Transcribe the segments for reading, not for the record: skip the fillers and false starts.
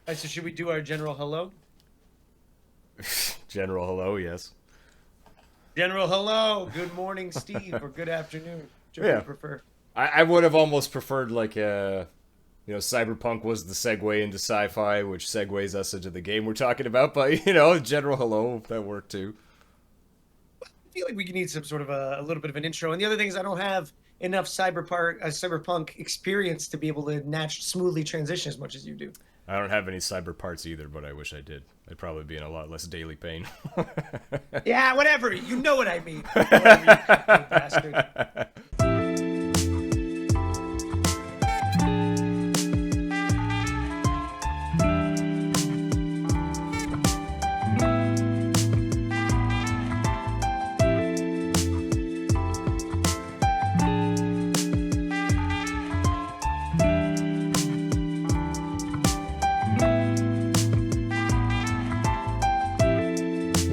So should we do our general hello? General hello, yes. General hello. Good morning, Steve, or good afternoon, whichever you Yeah. prefer. I would have almost preferred cyberpunk was the segue into sci-fi, which segues us into the game we're talking about, but general hello, that worked too. I feel like we need some sort of a little bit of an intro. And the other thing is, I don't have enough cyberpunk experience to be able to smoothly transition as much as you do. I don't have any cyber parts either, but I wish I did. I'd probably be in a lot less daily pain. Yeah, whatever. You know what I mean. Whatever, you crypto bastard.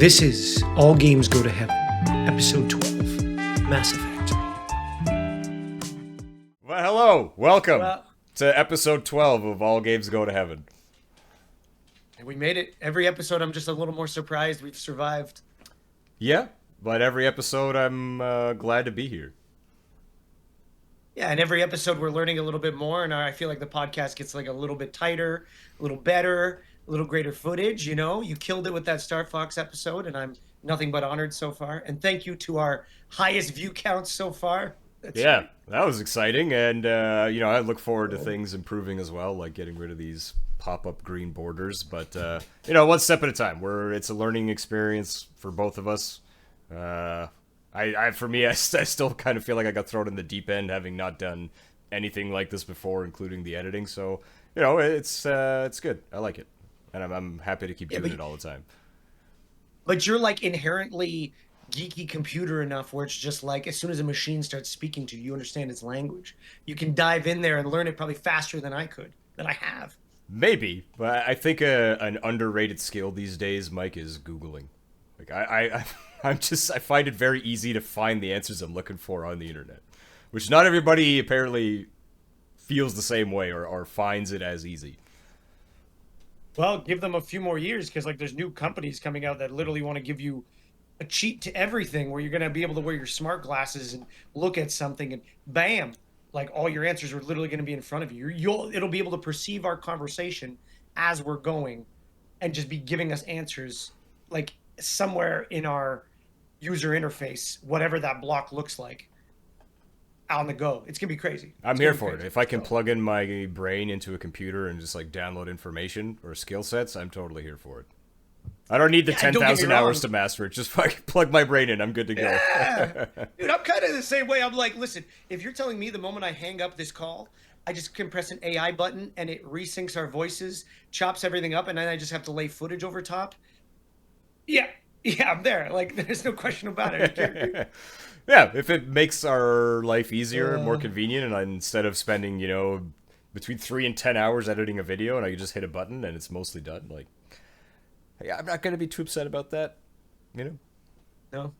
This is All Games Go to Heaven, Episode 12, Mass Effect. Well, hello, welcome Well, to episode 12 of All Games Go to Heaven. we made it. Every episode, I'm just a little more surprised we've survived. Yeah, but every episode I'm glad to be here. Yeah, and every episode we're learning a little bit more, and I feel like the podcast gets like a little bit tighter, a little better, a little greater footage. You killed it with that Star Fox episode, and I'm nothing but honored so far. And thank you to our highest view counts so far. That's Yeah, right. that was exciting, and I look forward to things improving as well, like getting rid of these pop-up green borders. But one step at a time. It's a learning experience for both of us. For me, I still kind of feel like I got thrown in the deep end, having not done anything like this before, including the editing. So it's good. I like it, and I'm happy to keep Yeah, doing it all the time. but you're like inherently geeky computer enough where it's just like as soon as a machine starts speaking to you, you understand its language. You can dive in there and learn it probably faster than I could, than I have. Maybe, but I think an underrated skill these days, Mike, is Googling. Like I find it very easy to find the answers I'm looking for on the internet, which not everybody apparently feels the same way or finds it as easy. Well, give them a few more years because like there's new companies coming out that literally want to give you a cheat to everything where you're going to be able to wear your smart glasses and look at something and bam, like all your answers are literally going to be in front of you. It'll be able to perceive our conversation as we're going and just be giving us answers like somewhere in our user interface, whatever that block looks like on the go. It's going to be crazy. I'm It's here going to be for it. crazy. If I can So, plug in my brain into a computer and just like download information or skill sets, I'm totally here for it. I don't need the yeah, and don't get me 10,000 hours wrong. to master it. Just fucking plug my brain in. I'm good to go. Yeah. Dude, I'm kind of the same way. I'm like, listen, if you're telling me the moment I hang up this call, I just can press an AI button and it resyncs our voices, chops everything up, and then I just have to lay footage over top. Yeah. Yeah, I'm there. Like, there's no question about it. Yeah, if it makes our life easier and more Uh, convenient, and instead of spending, between 3 and 10 hours editing a video, and I can just hit a button and it's mostly done, like, yeah, I'm not gonna be too upset about that, you know. no.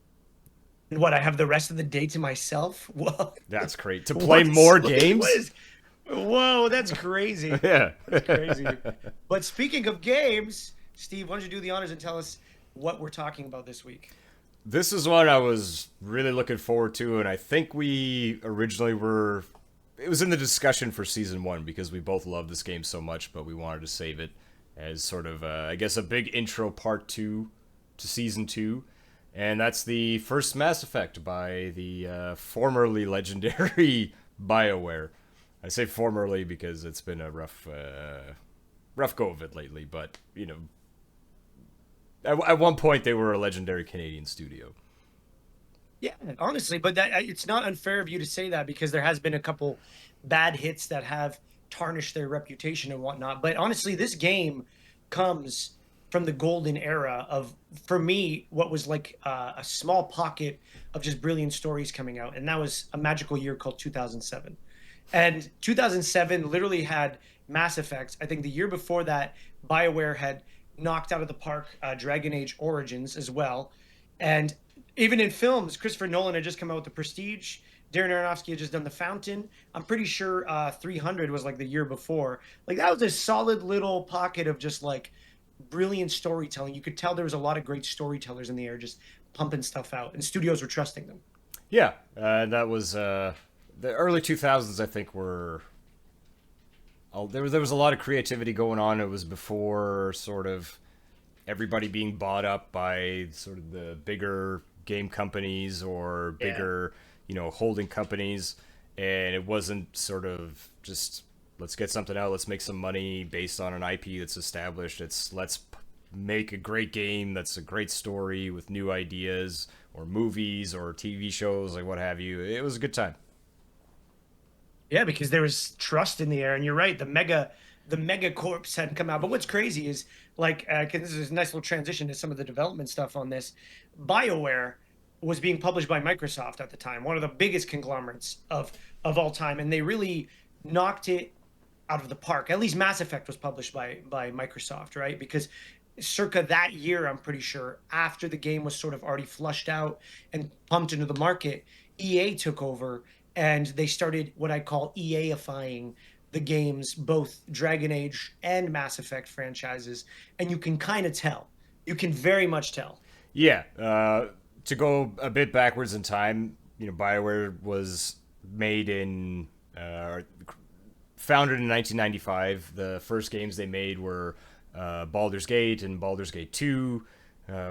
And what, I have the rest of the day to myself? What? That's great to play What's, more what games. is, whoa, that's crazy. Yeah. That's crazy. But speaking of games, Steve, why don't you do the honors and tell us what we're talking about this week? This is one I was really looking forward to, and I think we originally were. It was in the discussion for season one because we both love this game so much, but we wanted to save it as sort of, I guess, a big intro part two to season two, and that's the first Mass Effect by the formerly legendary Bioware. I say formerly because it's been a rough go of it lately, but at one point they were a legendary Canadian studio. Yeah, honestly, but it's not unfair of you to say that because there has been a couple bad hits that have tarnished their reputation and whatnot. But honestly, this game comes from the golden era of, for me, what was like a small pocket of just brilliant stories coming out, and that was a magical year called 2007. And 2007 literally had Mass Effect. I think the year before that, BioWare had knocked out of the park Dragon Age Origins as well. And even in films, Christopher Nolan had just come out with The Prestige. Darren Aronofsky had just done The Fountain. I'm pretty sure 300 was like the year before. Like that was a solid little pocket of just like brilliant storytelling. You could tell there was a lot of great storytellers in the air just pumping stuff out, and studios were trusting them. Yeah, that was the early 2000s. I think were there was a lot of creativity going on. It was before sort of everybody being bought up by sort of the bigger game companies or Yeah. bigger, holding companies, and it wasn't sort of just let's get something out, let's make some money based on an IP that's established. It's make a great game that's a great story with new ideas or movies or TV shows like what have you. It was a good time. Yeah, because there was trust in the air, and you're right. The mega corps hadn't come out. But what's crazy is like, 'cause this is a nice little transition to some of the development stuff on this. Bioware was being published by Microsoft at the time, one of the biggest conglomerates of all time, and they really knocked it out of the park. At least Mass Effect was published by Microsoft, right? Because circa that year, I'm pretty sure, after the game was sort of already flushed out and pumped into the market, EA took over and they started what I call EA-ifying the games, both Dragon Age and Mass Effect franchises. And you can kind of tell. You can very much tell. Yeah, to go a bit backwards in time, Bioware was made in founded in 1995. The first games they made were Baldur's Gate and Baldur's Gate 2,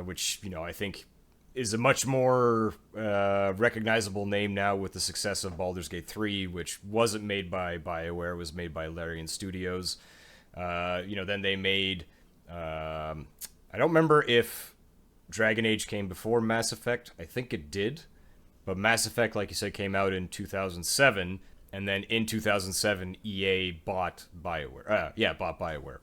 which I think is a much more recognizable name now with the success of Baldur's Gate 3, which wasn't made by BioWare, it was made by Larian Studios. Then they made. I don't remember if Dragon Age came before Mass Effect. I think it did. But Mass Effect, like you said, came out in 2007. And then in 2007, EA bought BioWare. Bought BioWare.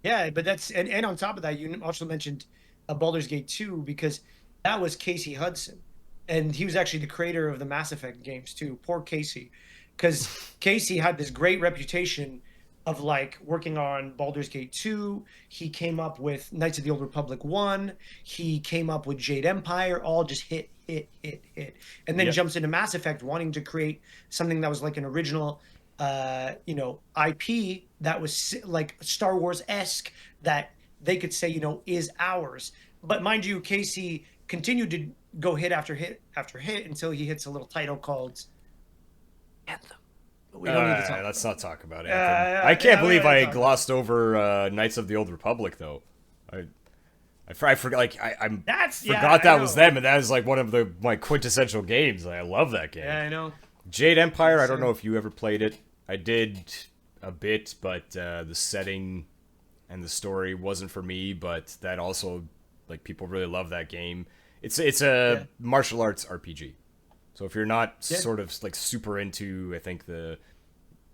Yeah, but and on top of that, you also mentioned Baldur's Gate 2 because that was Casey Hudson. And he was actually the creator of the Mass Effect games too. Poor Casey. Because Casey had this great reputation of like working on Baldur's Gate 2. He came up with Knights of the Old Republic 1. He came up with Jade Empire, all just hit, hit, hit, hit. And then Yep. jumps into Mass Effect, wanting to create something that was like an original IP that was like Star Wars esque that they could say, is ours. But mind you, Casey continued to go hit after hit after hit until he hits a little title called Anthem. But we don't need to talk Let's about not talk about it. Anthem. I can't We don't believe need to I talk about it. glossed over Knights of the Old Republic, though. I forgot. Like I That's yeah, forgot I that was know. them, and that is like one of my quintessential games. I love that game. Yeah, I know. Jade Empire. I It's don't know if you ever played it. I did a bit, but the setting and the story wasn't for me. But that also, like, people really love that game. It's a yeah, martial arts RPG. So if you're not yeah. sort of like super into, I think, the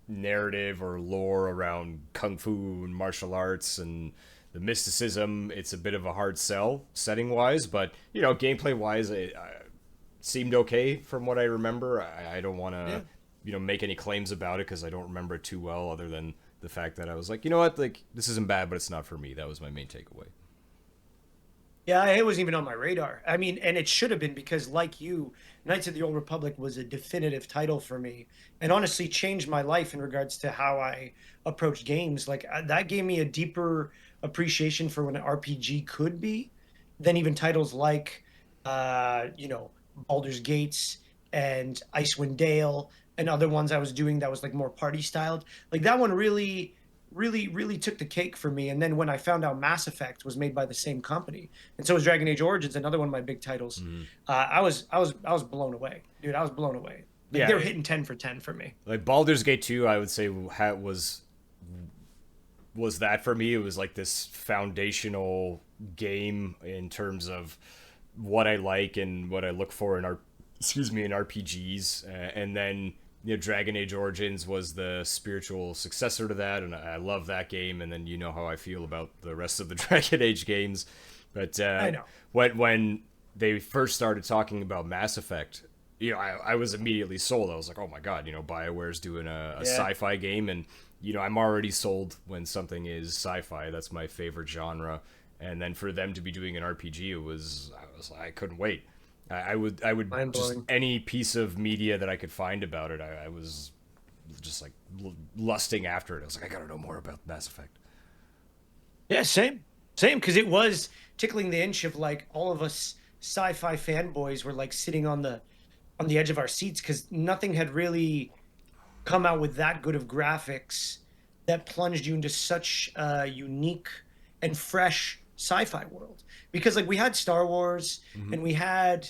narrative or lore around kung fu and martial arts and the mysticism, it's a bit of a hard sell setting wise. But gameplay wise, it seemed okay from what I remember. I don't want to Yeah. make any claims about it because I don't remember it too well, other than the fact that I was like, you know what, like this isn't bad, but it's not for me. That was my main takeaway. Yeah, it wasn't even on my radar. I mean, and it should have been because, like you, Knights of the Old Republic was a definitive title for me, and honestly changed my life in regards to how I approach games. Like that gave me a deeper appreciation for what an RPG could be than even titles like, Baldur's Gates and Icewind Dale and other ones I was doing that was like more party styled. Like that one really really took the cake for me. And then when I found out Mass Effect was made by the same company, and so was Dragon Age Origins, another one of my big titles, Mm. I was blown away, dude. I was blown away. Like Yeah, they were hitting 10 for 10 for me. like Baldur's Gate 2, I would say was that for me. It was like this foundational game in terms of what I like and what I look for in in RPGs, and then Dragon Age Origins was the spiritual successor to that, and I love that game. And then how I feel about the rest of the Dragon Age games. But I know. when they first started talking about Mass Effect, I was immediately sold. I was like, oh my god, BioWare's doing a Yeah. sci-fi game, and I'm already sold when something is sci-fi. That's my favorite genre. And then for them to be doing an RPG, I couldn't wait. I would Mind just blowing. any piece of media that I could find about it. I was just like lusting after it. I was like, I gotta know more about Mass Effect. Yeah, same, because it was tickling the inch of like all of us sci-fi fanboys were like sitting on the edge of our seats because nothing had really come out with that good of graphics that plunged you into such a unique and fresh sci-fi world. Because like we had Star Wars Mm-hmm. and we had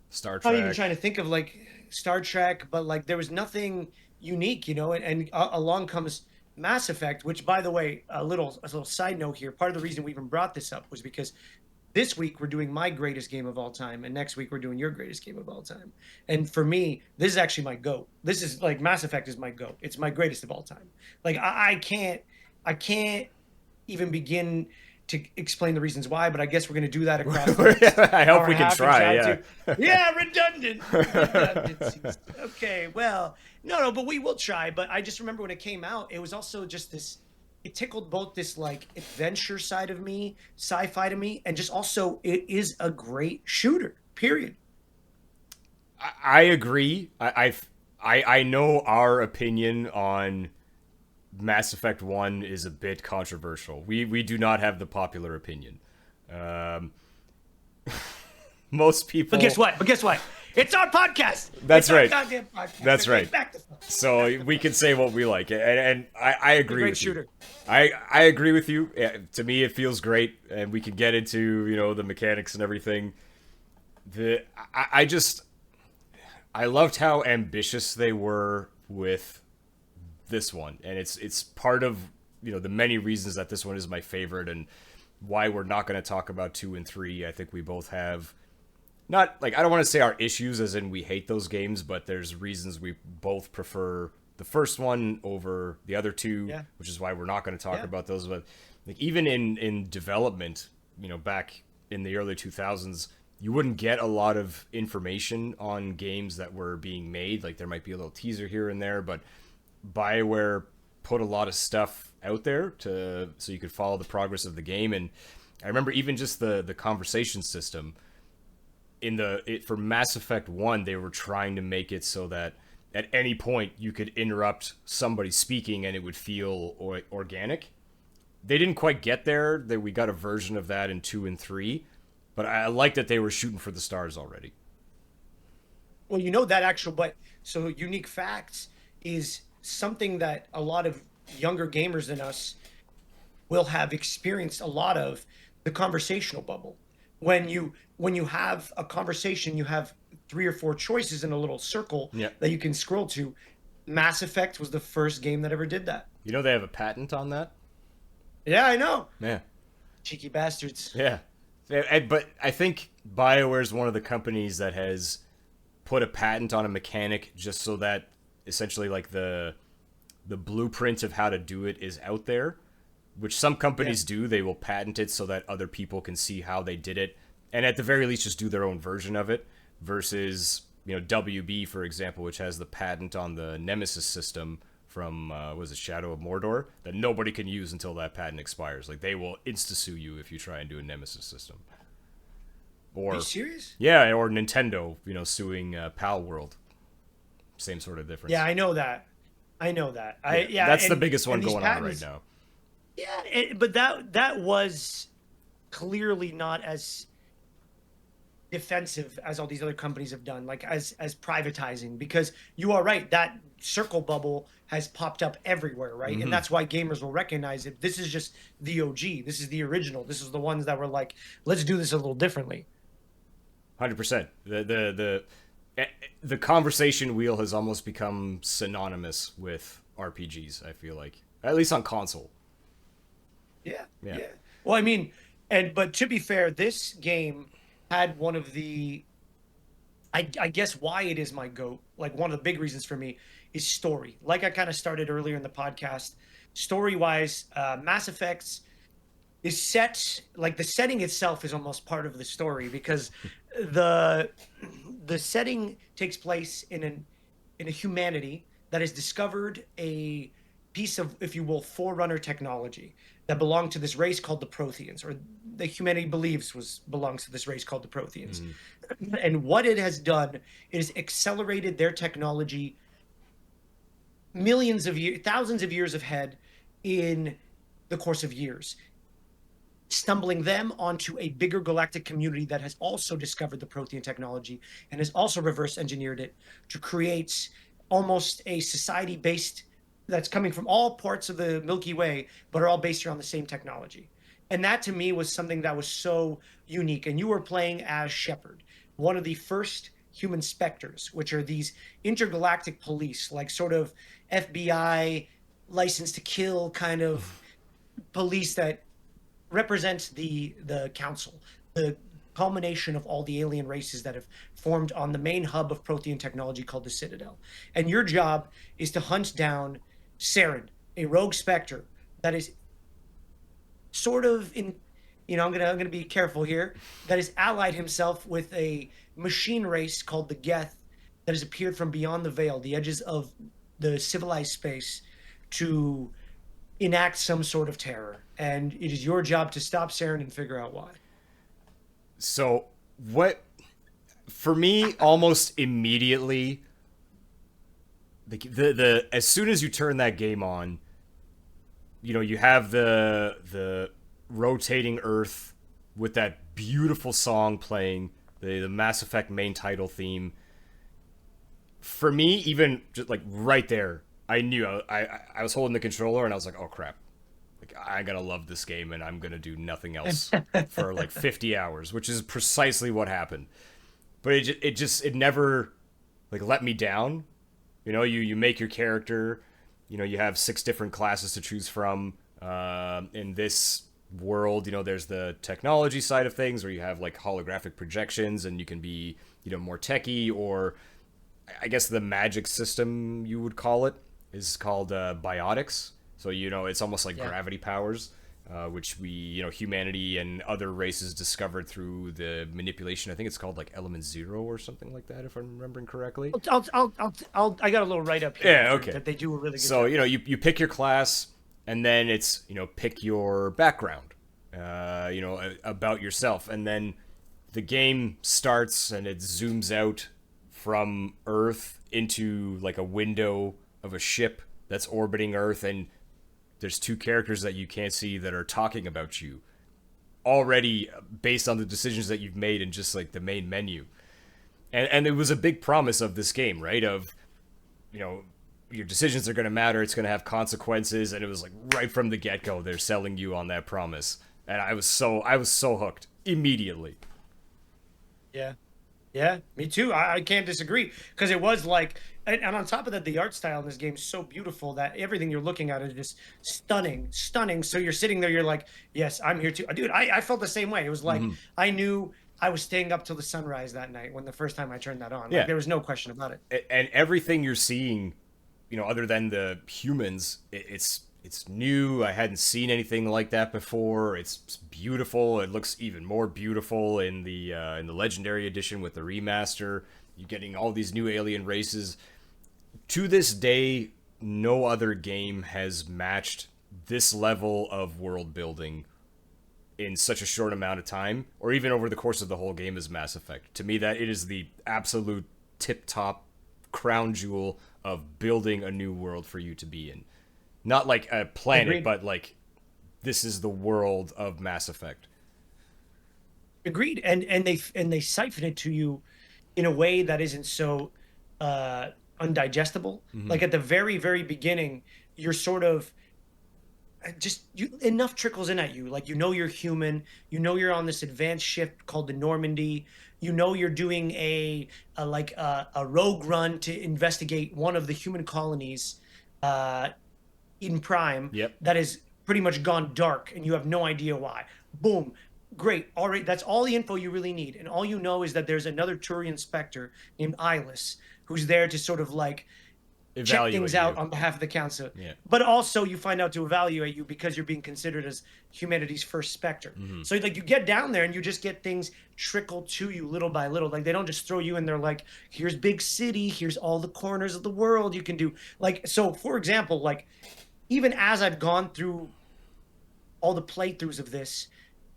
Star I'm even Trek. trying to think of like Star Trek, but like there was nothing unique, and along comes Mass Effect, which by the way, a little side note here, part of the reason we even brought this up was because this week we're doing my greatest game of all time, and next week we're doing your greatest game of all time. And for me, this is actually my GOAT. This is like Mass Effect is my GOAT. It's my greatest of all time. Like I can't even begin to explain the reasons why, but I guess we're going to do that across the next I hope hour and we a can half and try. try Yeah. to. Yeah, redundant redundancies. Okay, well, no, but we will try. But I just remember when it came out, it was also just this. It tickled both this like adventure side of me, sci-fi to me, and just also it is a great shooter. Period. I agree. I know our opinion on Mass Effect One is a bit controversial. We do not have the popular opinion. Um, most But guess people. what? But guess what? It's our podcast. It's That's our right. goddamn podcast. That's Okay, right. back to fuck. So we can say what we like, and I A agree great with you. shooter. I agree with you. Yeah, to me, it feels great, and we can get into the mechanics and everything. I just I loved how ambitious they were with this one, and it's part of the many reasons that this one is my favorite, and why we're not going to talk about 2 and 3. I think we both have not like I don't want to say our issues as in we hate those games, but there's reasons we both prefer the first one over the other two, Yeah. which is why we're not going to talk Yeah. about those. But like even in development, back in the early 2000s, you wouldn't get a lot of information on games that were being made. Like there might be a little teaser here and there, but Bioware put a lot of stuff out there to so you could follow the progress of the game. And I remember even just the conversation system for Mass Effect 1, they were trying to make it so that at any point you could interrupt somebody speaking and it would feel organic. They didn't quite get there. We got a version of that in 2 and 3, but I like that they were shooting for the stars already. Well, you know that actual, but so unique facts is something that a lot of younger gamers than us will have experienced a lot of the conversational bubble. When you have a conversation, you have three or four choices in a little circle Yeah. that you can scroll to. Mass Effect was the first game that ever did that. They have a patent on that? Yeah, I know. Yeah. Cheeky bastards. Yeah. But I think BioWare is one of the companies that has put a patent on a mechanic just so that essentially like the blueprint of how to do it is out there, which some Yeah. companies do. They will patent it so that other people can see how they did it, and at the very least just do their own version of it. Versus WB, for example, which has the patent on the Nemesis system from was it Shadow of Mordor that nobody can use until that patent expires. Like they will insta sue you if you try and do a Nemesis system. Are you Or serious? yeah, or Nintendo, suing Pal World. Same sort of difference. Yeah, I know that. I know that. Yeah, Yeah, that's the biggest one and these going on right patents. now. Yeah, but that was clearly not as defensive as all these other companies have done, like as privatizing. Because you are right, that circle bubble has popped up everywhere, right? And Mm-hmm. that's why gamers will recognize it. This is just the OG. This is the original. This is the ones that were like, let's do this a little differently. 100%. The conversation wheel has almost become synonymous with RPGs. I feel like, at least on console. Yeah, Yeah. yeah. Well, I mean, but to be fair, this game had one of the I guess why it is my goat, like one of the big reasons for me is story. Like I kind of started earlier in the podcast, story wise, Mass Effects is set like the setting itself is almost part of the story because the the setting takes place in a humanity that has discovered piece of, if you will, forerunner technology that belonged to this race called the Protheans, or the humanity believes was belongs to this race called the Protheans. Mm-hmm. And what it has done is accelerated their technology millions of years, thousands of years ahead in the course of years, stumbling them onto a bigger galactic community that has also discovered the Prothean technology and has also reverse engineered it to create almost a society based, that's coming from all parts of the Milky Way, but are all based around the same technology. And that to me was something that was so unique. And you were playing as Shepard, one of the first human specters, which are these intergalactic police, like sort of FBI license to kill kind of police that represents the council, the culmination of all the alien races that have formed on the main hub of Prothean technology called the Citadel. And your job is to hunt down Saren, a rogue specter that is sort of in, I'm gonna be careful here, that has allied himself with a machine race called the Geth that has appeared from beyond the veil, the edges of the civilized space, to enact some sort of terror. And it is your job to stop Saren and figure out why. So what for me almost immediately the as soon as you turn that game on, you have the rotating Earth with that beautiful song playing, the Mass Effect main title theme. For me, even just like right there, I knew I was holding the controller and I was like, oh crap, like I gotta love this game and I'm gonna do nothing else for like 50 hours, which is precisely what happened. But it never like let me down. You make your character. You have 6 different classes to choose from. In this world, there's the technology side of things, where you have like holographic projections, and you can be more techie, or I guess the magic system you would call it is called biotics. So it's almost like Yeah. gravity powers, which we humanity and other races discovered through the manipulation. I think it's called like Element Zero or something like that, if I'm remembering correctly. I got a little write up here Yeah, okay. that they do a really good So job. you pick your class, and then it's pick your background, about yourself, and then the game starts and it zooms out from Earth into like a window of a ship that's orbiting Earth, and there's 2 characters that you can't see that are talking about you already based on the decisions that you've made in just like the main menu. And it was a big promise of this game, right? Of you know your decisions are going to matter, it's going to have consequences, and it was like right from the get-go they're selling you on that promise, and I was so hooked immediately. Yeah. Yeah, me too. I can't disagree, because it was like, and on top of that, the art style in this game is so beautiful that everything you're looking at is just stunning, stunning. So you're sitting there, you're like, yes, I'm here too. Dude, I felt the same way. It was like, Mm-hmm. I knew I was staying up till the sunrise that night when the first time I turned that on. Like, Yeah, there was no question about it. and everything you're seeing, other than the humans, it's new. I hadn't seen anything like that before. It's beautiful. It looks even more beautiful in the Legendary Edition with the remaster. You're getting all these new alien races. To this day, no other game has matched this level of world building in such a short amount of time, or even over the course of the whole game, as Mass Effect. To me, that it is the absolute tip top crown jewel of building a new world for you to be in. Not like a planet, Agreed. but like this is the world of Mass Effect. Agreed. And they siphon it to you in a way that isn't so uh undigestible. Mm-hmm. Like at the very, very beginning, you're sort of just enough trickles in at you, like you're human, you're on this advanced ship called the Normandy, you're doing a like a rogue run to investigate one of the human colonies uh in Prime Yep. that is pretty much gone dark, and you have no idea why. Boom. Great. All right. That's all the info you really need. And all you know is that there's another Turian Spectre named Eyeless who's there to sort of like check Evaluate things out you. on behalf of the council. Yeah. But also you find out to evaluate you because you're being considered as humanity's first Spectre. Mm-hmm. So like you get down there and you just get things trickle to you little by little. Like they don't just throw you in there like, here's big city, here's all the corners of the world you can do. Like, so for example, like even as I've gone through all the playthroughs of this,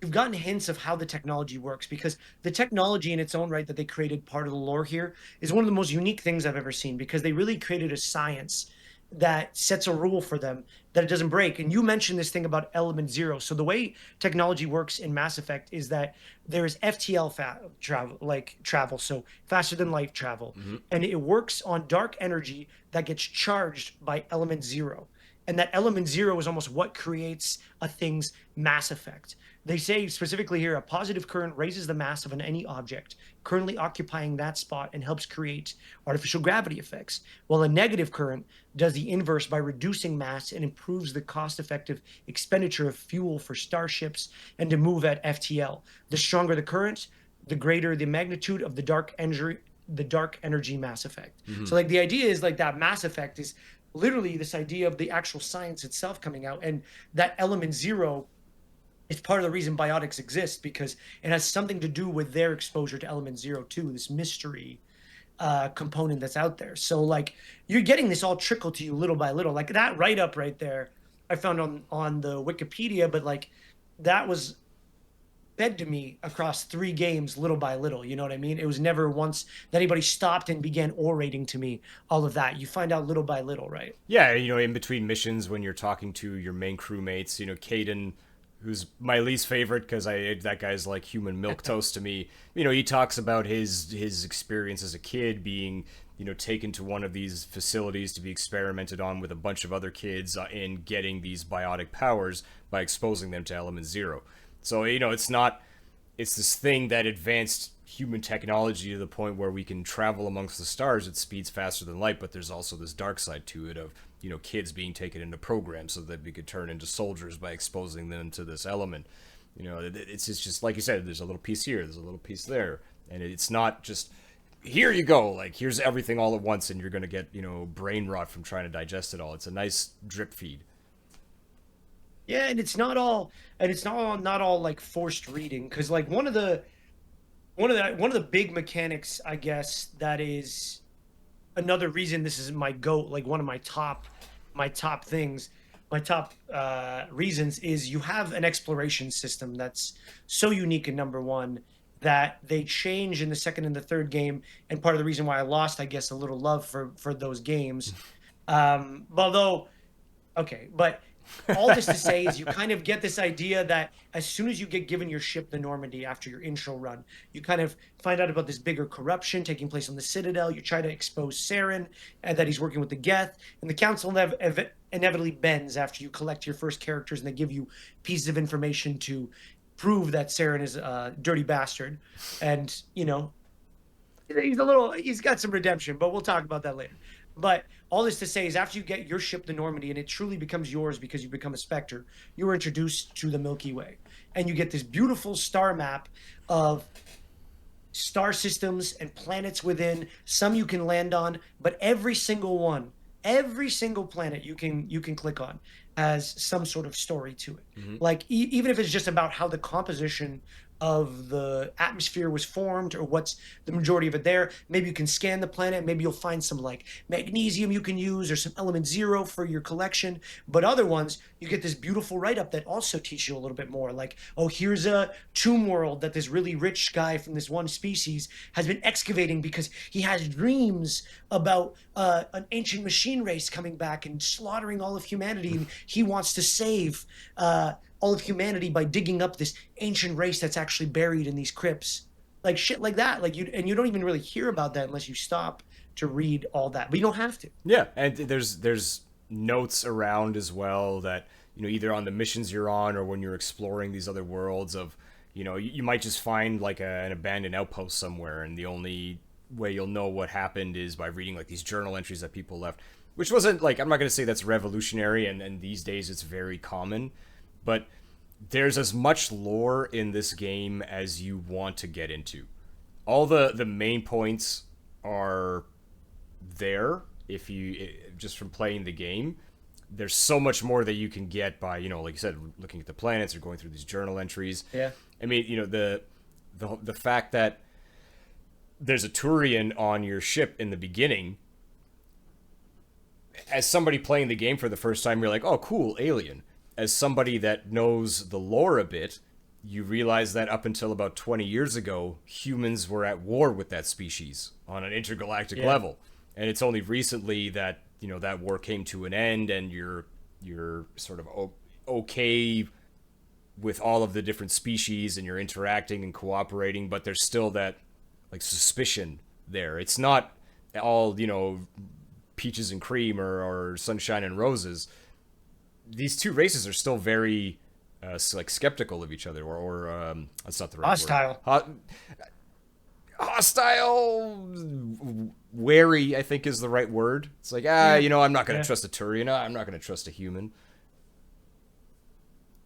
you've gotten hints of how the technology works, because the technology in its own right that they created, part of the lore here, is one of the most unique things I've ever seen, because they really created a science that sets a rule for them that it doesn't break. And you mentioned this thing about element zero. So the way technology works in Mass Effect is that there is FTL travel, like travel, so faster than light travel, Mm-hmm. and it works on dark energy that gets charged by element zero. And that element zero is almost what creates a thing's mass effect. They say specifically here, a positive current raises the mass of any object currently occupying that spot and helps create artificial gravity effects, while a negative current does the inverse by reducing mass and improves the cost-effective expenditure of fuel for starships and to move at FTL. The stronger the current, the greater the magnitude of the dark energy mass effect. Mm-hmm. So like the idea is like that mass effect is literally this idea of the actual science itself coming out, and that element zero is part of the reason biotics exist, because it has something to do with their exposure to element zero too, this mystery component that's out there. So like you're getting this all trickle to you little by little, like that write up right there I found on the Wikipedia, but like that was fed to me across 3 games little by little. You know what I mean? It was never once that anybody stopped and began orating to me all of that. You find out little by little, right? Yeah, in between missions when you're talking to your main crewmates, Caden, who's my least favorite because I that guy's like human milk toast to me. He talks about his experience as a kid being taken to one of these facilities to be experimented on with a bunch of other kids in getting these biotic powers by exposing them to element zero. So it's this thing that advanced human technology to the point where we can travel amongst the stars at speeds faster than light, but there's also this dark side to it of kids being taken into programs so that we could turn into soldiers by exposing them to this element. It's just like you said, there's a little piece here, there's a little piece there, and it's not just here you go, like here's everything all at once and you're going to get brain rot from trying to digest it all. It's a nice drip feed. Yeah, and it's not all like forced reading, because like one of the big mechanics, I guess, that is another reason this is my goat, like one of my top things, my top reasons is you have an exploration system that's so unique in number one that they change in the second and the third game, and part of the reason why I lost, I guess, a little love for those games. Although okay, but all this to say is you kind of get this idea that as soon as you get given your ship, the Normandy, after your intro run, you kind of find out about this bigger corruption taking place on the Citadel. You try to expose Saren and that he's working with the Geth, and the Council inevitably bends after you collect your first characters, and they give you pieces of information to prove that Saren is a dirty bastard. And, he's got some redemption, but we'll talk about that later. But all this to say is after you get your ship, the Normandy, and it truly becomes yours because you become a Spectre, you are introduced to the Milky Way. And you get this beautiful star map of star systems and planets within. Some you can land on, but every single one, every single planet you can click on has some sort of story to it. Mm-hmm. Like even if it's just about how the composition of the atmosphere was formed or what's the majority of it there, maybe you can scan the planet, maybe you'll find some like magnesium you can use or some element zero for your collection. But other ones, you get this beautiful write-up that also teach you a little bit more, like, oh, here's a tomb world that this really rich guy from this one species has been excavating because he has dreams about an ancient machine race coming back and slaughtering all of humanity, and he wants to save all of humanity by digging up this ancient race that's actually buried in these crypts, like shit like that. Like you don't even really hear about that unless you stop to read all that, but you don't have to. Yeah, and there's notes around as well that either on the missions you're on or when you're exploring these other worlds of you might just find like an abandoned outpost somewhere, and the only way you'll know what happened is by reading like these journal entries that people left, which wasn't like, I'm not going to say that's revolutionary, and these days it's very common, but there's as much lore in this game as you want to get into. All the main points are there if you just from playing the game. There's so much more that you can get by like you said, looking at the planets or going through these journal entries. Yeah. I mean, the fact that there's a Turian on your ship in the beginning as somebody playing the game for the first time, you're like, oh, cool, alien. As somebody that knows the lore a bit, you realize that up until about 20 years ago, humans were at war with that species on an intergalactic Yeah. level. And it's only recently that, that war came to an end and you're sort of okay with all of the different species and you're interacting and cooperating, but there's still that like suspicion there. It's not all, peaches and cream or sunshine and roses. These two races are still very like skeptical of each other, or that's not the right word. Hostile. Hostile, wary, I think is the right word. It's like, Yeah. I'm not going to Yeah. trust a Turian. I'm not going to trust a human.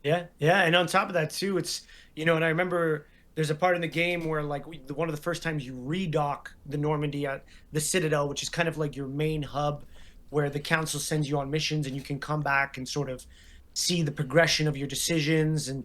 Yeah, yeah, and on top of that too, it's and I remember there's a part in the game where like one of the first times you redock the Normandy at the Citadel, which is kind of like your main hub, where the Council sends you on missions, and you can come back and sort of see the progression of your decisions, and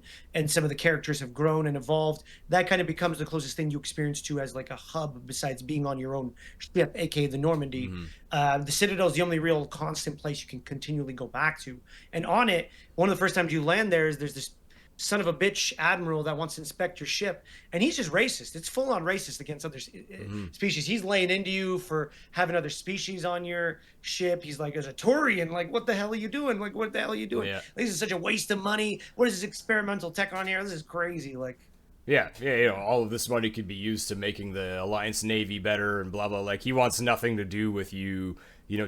some of the characters have grown and evolved. That kind of becomes the closest thing you experience to as like a hub besides being on your own ship, aka the Normandy. Mm-hmm. The Citadel is the only real constant place you can continually go back to, and on it one of the first times you land there's this son of a bitch admiral that wants to inspect your ship, and he's just racist. It's full on racist against other Mm-hmm. species. He's laying into you for having other species on your ship. He's like, as a Turian, like, what the hell are you doing? Like, what the hell are you doing? Yeah. This is such a waste of money. What is this experimental tech on here? This is crazy. Like, Yeah, yeah, all of this money could be used to making the Alliance Navy better and blah blah. Like he wants nothing to do with you,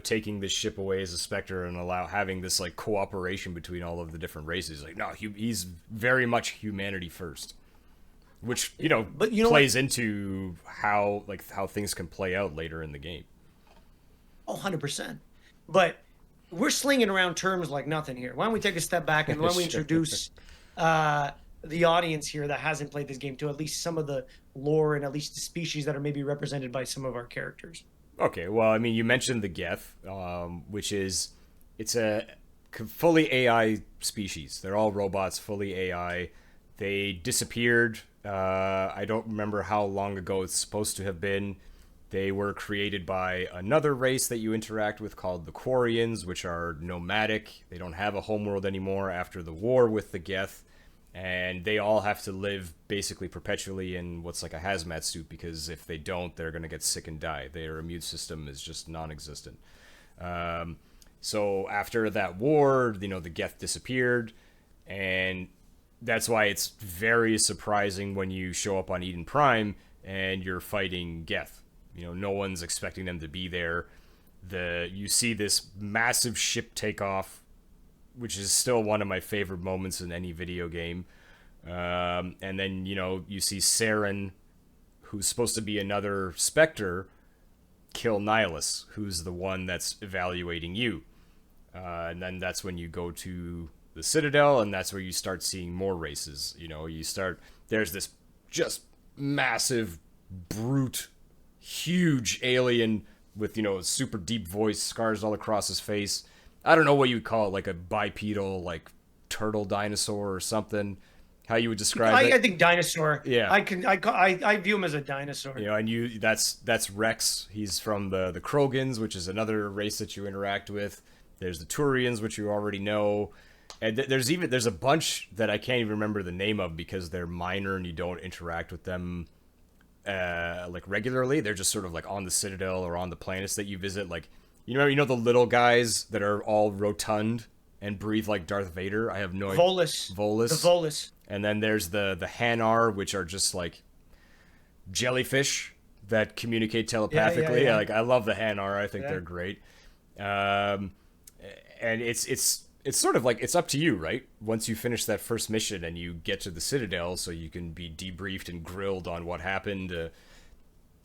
taking this ship away as a Spectre and having this like cooperation between all of the different races. Like no, he's very much humanity first, which but you know what? plays into how things can play out later in the game. Oh, 100%. But we're slinging around terms like nothing here. Why don't we take a step back and why don't we Sure. introduce the audience here that hasn't played this game to at least some of the lore and at least the species that are maybe represented by some of our characters. Okay, well, I mean, you mentioned the Geth, which is it's a fully AI species. They're all robots, fully AI. They disappeared. I don't remember how long ago it's supposed to have been. They were created by another race that you interact with called the Quarians, which are nomadic. They don't have a homeworld anymore after the war with the Geth, and they all have to live basically perpetually in what's like a hazmat suit because if they don't, they're going to get sick and die. Their immune system is just non-existent. So after that war, the Geth disappeared, and that's why it's very surprising when you show up on Eden Prime and you're fighting Geth. No one's expecting them to be there. You see this massive ship take off, which is still one of my favorite moments in any video game. And then you see Saren, who's supposed to be another Spectre, kill Nihilus, who's the one that's evaluating you. And then that's when you go to the Citadel, and that's where you start seeing more races. There's this just massive, brute, huge alien with, super deep voice, scars all across his face. I don't know what you would call it, like a bipedal, like turtle dinosaur or something. How you would describe it? I think dinosaur. Yeah. I view him as a dinosaur. And that's Rex. He's from the Krogans, which is another race that you interact with. There's the Turians, which you already know, and there's a bunch that I can't even remember the name of because they're minor and you don't interact with them like regularly. They're just sort of like on the Citadel or on the planets that you visit. Like the little guys that are all rotund and breathe like Darth Vader. I have no idea. Volus. Volus. The Volus. And then there's the Hanar, which are just like jellyfish that communicate telepathically. Yeah. Like I love the Hanar. I think Yeah. they're great. And it's sort of like it's up to you, right? Once you finish that first mission and you get to the Citadel, so you can be debriefed and grilled on what happened.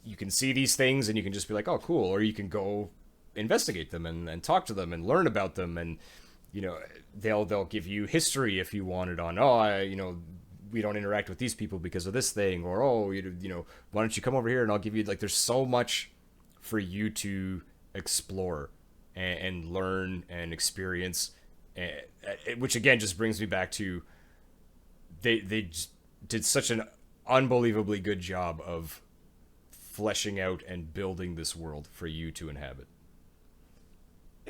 You can see these things and you can just be like, oh, cool. Or you can go investigate them and talk to them and learn about them. And, they'll give you history if you want it on, we don't interact with these people because of this thing. Or, why don't you come over here and I'll give you, like, there's so much for you to explore and learn and experience. Which, again, just brings me back to they just did such an unbelievably good job of fleshing out and building this world for you to inhabit.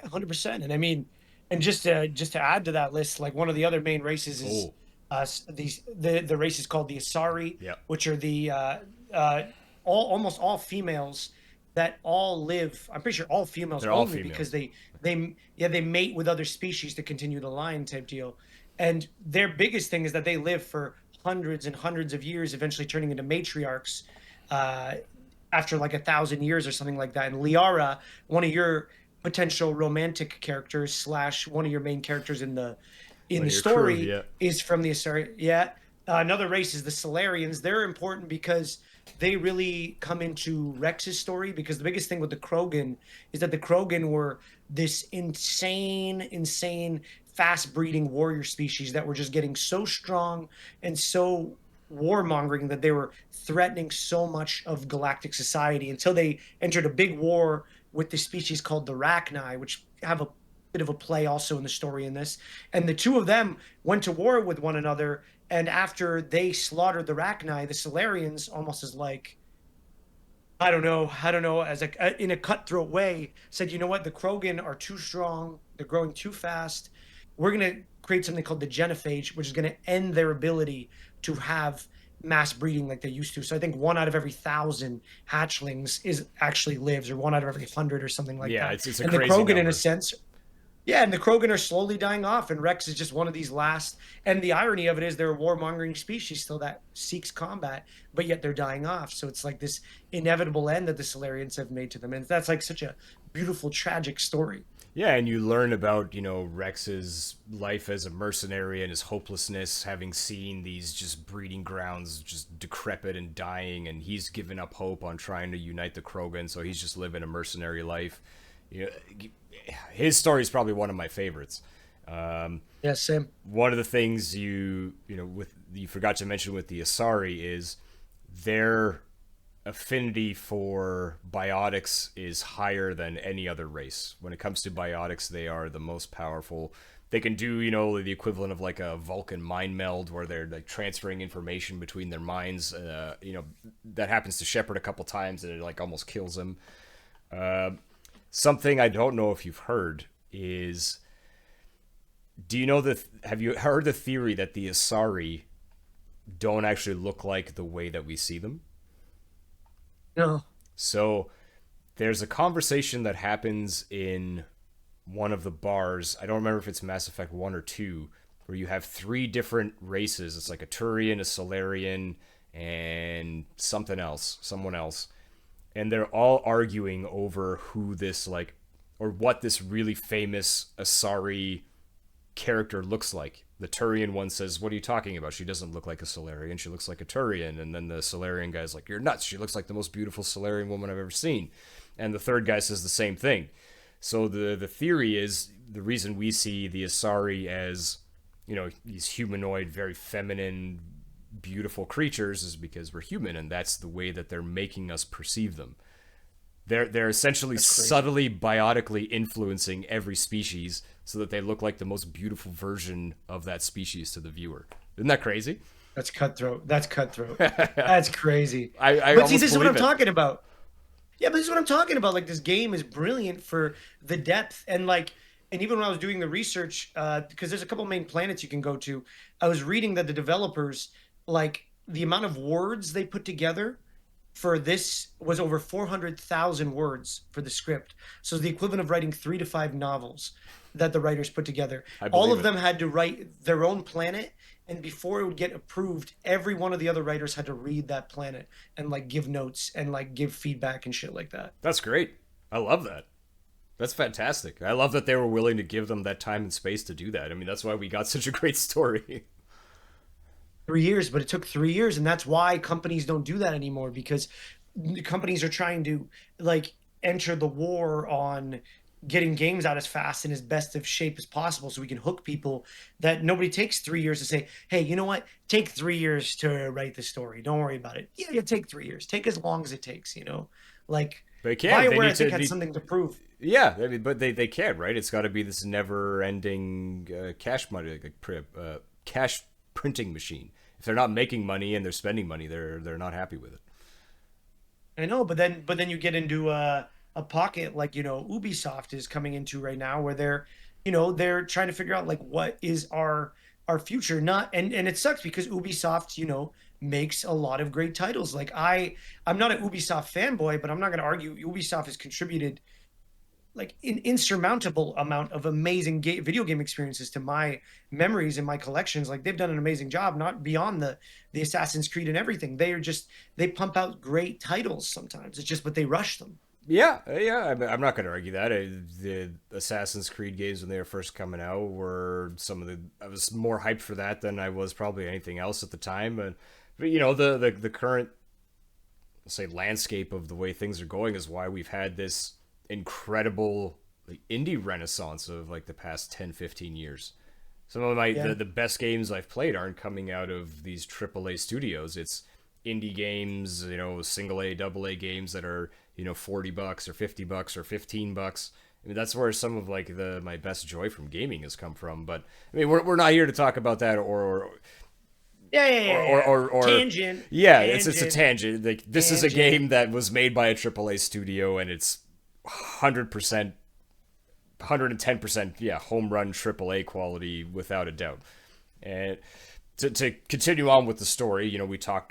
100%. And I mean, and just to add to that list, like one of the other main races is Oh, the race is called the Asari, yeah, which are the uh almost all females that all live. I'm pretty sure all females they're all only because females. they mate with other species to continue the line type deal. And their biggest thing is that they live for hundreds and hundreds of years, eventually turning into matriarchs. Uh, After like 1,000 years or something like that. And Liara, one of your potential romantic characters slash one of your main characters in One the of your crew, story yeah. is from the Asari. Yeah. Another race is the Solarians. They're important because they really come into Rex's story because the biggest thing with the Krogan is that the Krogan were this insane, fast breeding warrior species that were just getting so strong and so warmongering that they were threatening so much of galactic society until they entered a big war with the species called the Rachni, which have a bit of a play also in the story in this. And the two of them went to war with one another. And after they slaughtered the Rachni, the Solarians, almost as like, I don't know, as a in a cutthroat way, said, you know what, the Krogan are too strong, they're growing too fast. We're gonna create something called the genophage, which is gonna end their ability to have mass breeding like they used to. So I think 1 out of every 1,000 hatchlings is actually lives, or 1 out of every 100, or something like Yeah, that. it's a And the crazy Krogan, in a number. sense, yeah, and the Krogan are slowly dying off, and Rex is just one of these last. And the irony of it is they're a warmongering species still that seeks combat, but yet they're dying off. So it's like this inevitable end that the Solarians have made to them, and that's like such a beautiful, tragic story. Yeah, and you learn about, Rex's life as a mercenary and his hopelessness, having seen these just breeding grounds just decrepit and dying, and he's given up hope on trying to unite the Krogan, so he's just living a mercenary life. You know, his story is probably one of my favorites. Yeah, same. One of the things with you forgot to mention with the Asari is their affinity for biotics is higher than any other race. When it comes to biotics, they are the most powerful. They can do, the equivalent of like a Vulcan mind meld where they're like transferring information between their minds. That happens to Shepard a couple times and it like almost kills him. Something I don't know if you've heard is, do you know that? Have you heard the theory that the Asari don't actually look like the way that we see them? No, So there's a conversation that happens in one of the bars. I don't remember if it's Mass Effect 1 or 2, where you have three different races. It's like a Turian, a Solarian, and someone else. And they're all arguing over who this, like, or what this really famous Asari character looks like. The Turian one says, "What are you talking about? She doesn't look like a Solarian. She looks like a Turian." And then the Solarian guy's like, "You're nuts. She looks like the most beautiful Solarian woman I've ever seen." And the third guy says the same thing. So the theory is the reason we see the Asari as, these humanoid, very feminine, beautiful creatures is because we're human, and that's the way that they're making us perceive them. They're essentially that's crazy. subtly biotically influencing every species so that they look like the most beautiful version of that species to the viewer. Isn't that crazy? That's cutthroat. That's cutthroat. That's crazy. I But see, almost this is what I'm believe it. talking about. Yeah, but this is what I'm talking about. Like, this game is brilliant for the depth, and like, and even when I was doing the research, because there's a couple main planets you can go to, I was reading that the developers, like, the amount of words they put together for this was over 400,000 words for the script. So it's the equivalent of writing 3 to 5 novels that the writers put together. I All believe of it. them had to write their own planet, and before it would get approved, every one of the other writers had to read that planet and like give notes and like give feedback and shit like that. That's great. I love that. That's fantastic. I love that they were willing to give them that time and space to do that. I mean, that's why we got such a great story. 3 years, but it took 3 years, and that's why companies don't do that anymore because the companies are trying to like enter the war on getting games out as fast and as best of shape as possible so we can hook people. That nobody takes 3 years to say, hey, you know what, take 3 years to write the story, don't worry about it. Yeah, take 3 years, take as long as it takes, like They can. They Bioware, I need think, to. had something to prove. Yeah, I mean, but they can, right? It's got to be this never-ending cash money, like cash printing machine. If they're not making money and they're spending money, they're not happy with it. I know, but then you get into a pocket like, Ubisoft is coming into right now, where they're trying to figure out like what is our future. Not and it sucks because Ubisoft, makes a lot of great titles. Like I'm not an Ubisoft fanboy, but I'm not going to argue Ubisoft has contributed like an insurmountable amount of amazing video game experiences to my memories and my collections. Like they've done an amazing job, not beyond the Assassin's Creed and everything. They pump out great titles sometimes. It's just, but they rush them. Yeah, yeah. I'm not going to argue that. The Assassin's Creed games when they were first coming out were some of the. I was more hyped for that than I was probably anything else at the time. But the current, say, landscape of the way things are going is why we've had this incredible like, indie renaissance of like the past 10, 15 years. Some of Yeah. the best games I've played aren't coming out of these AAA studios. It's indie games, single A, double A games that are, $40 or $50 or $15. I mean, that's where some of like the my best joy from gaming has come from. But I mean, we're not here to talk about that Yeah, yeah, or yeah, or, yeah. or Tangent, yeah, it's a tangent, tangent. Like this is a tangent. game that was made by a AAA studio and it's 100%, 110%, yeah, home run AAA quality without a doubt. And to continue on with the story,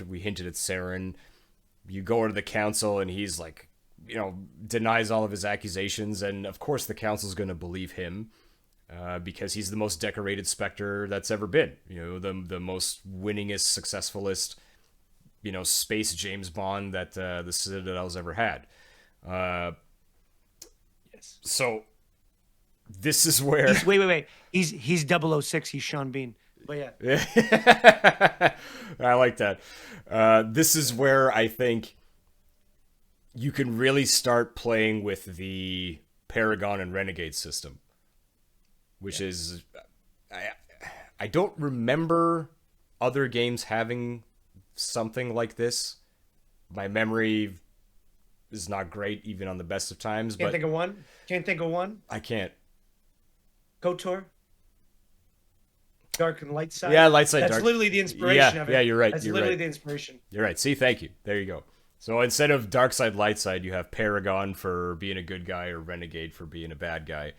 we hinted at Saren. You go to the council and he's like, denies all of his accusations, and of course the council's going to believe him. Because he's the most decorated Spectre that's ever been. The most winningest, successfulest, space James Bond that the Citadel's ever had. Uh, Yes. so this is where He's wait, wait, wait. He's 006. He's Sean Bean. But yeah. I like that. This is where I think you can really start playing with the Paragon and Renegade system, which Yeah. is I, I don't remember other games having something like this. My memory is not great even on the best of times, Can't but think of one. Can't think of one. I can't. KOTOR, Dark and Light Yeah, Side. light side That's dark. literally the inspiration Yeah, of yeah, it. you're right. That's You're literally right. the inspiration. You're right. See, thank you. There you go. So instead of dark side, light side, you have Paragon for being a good guy or Renegade for being a bad guy.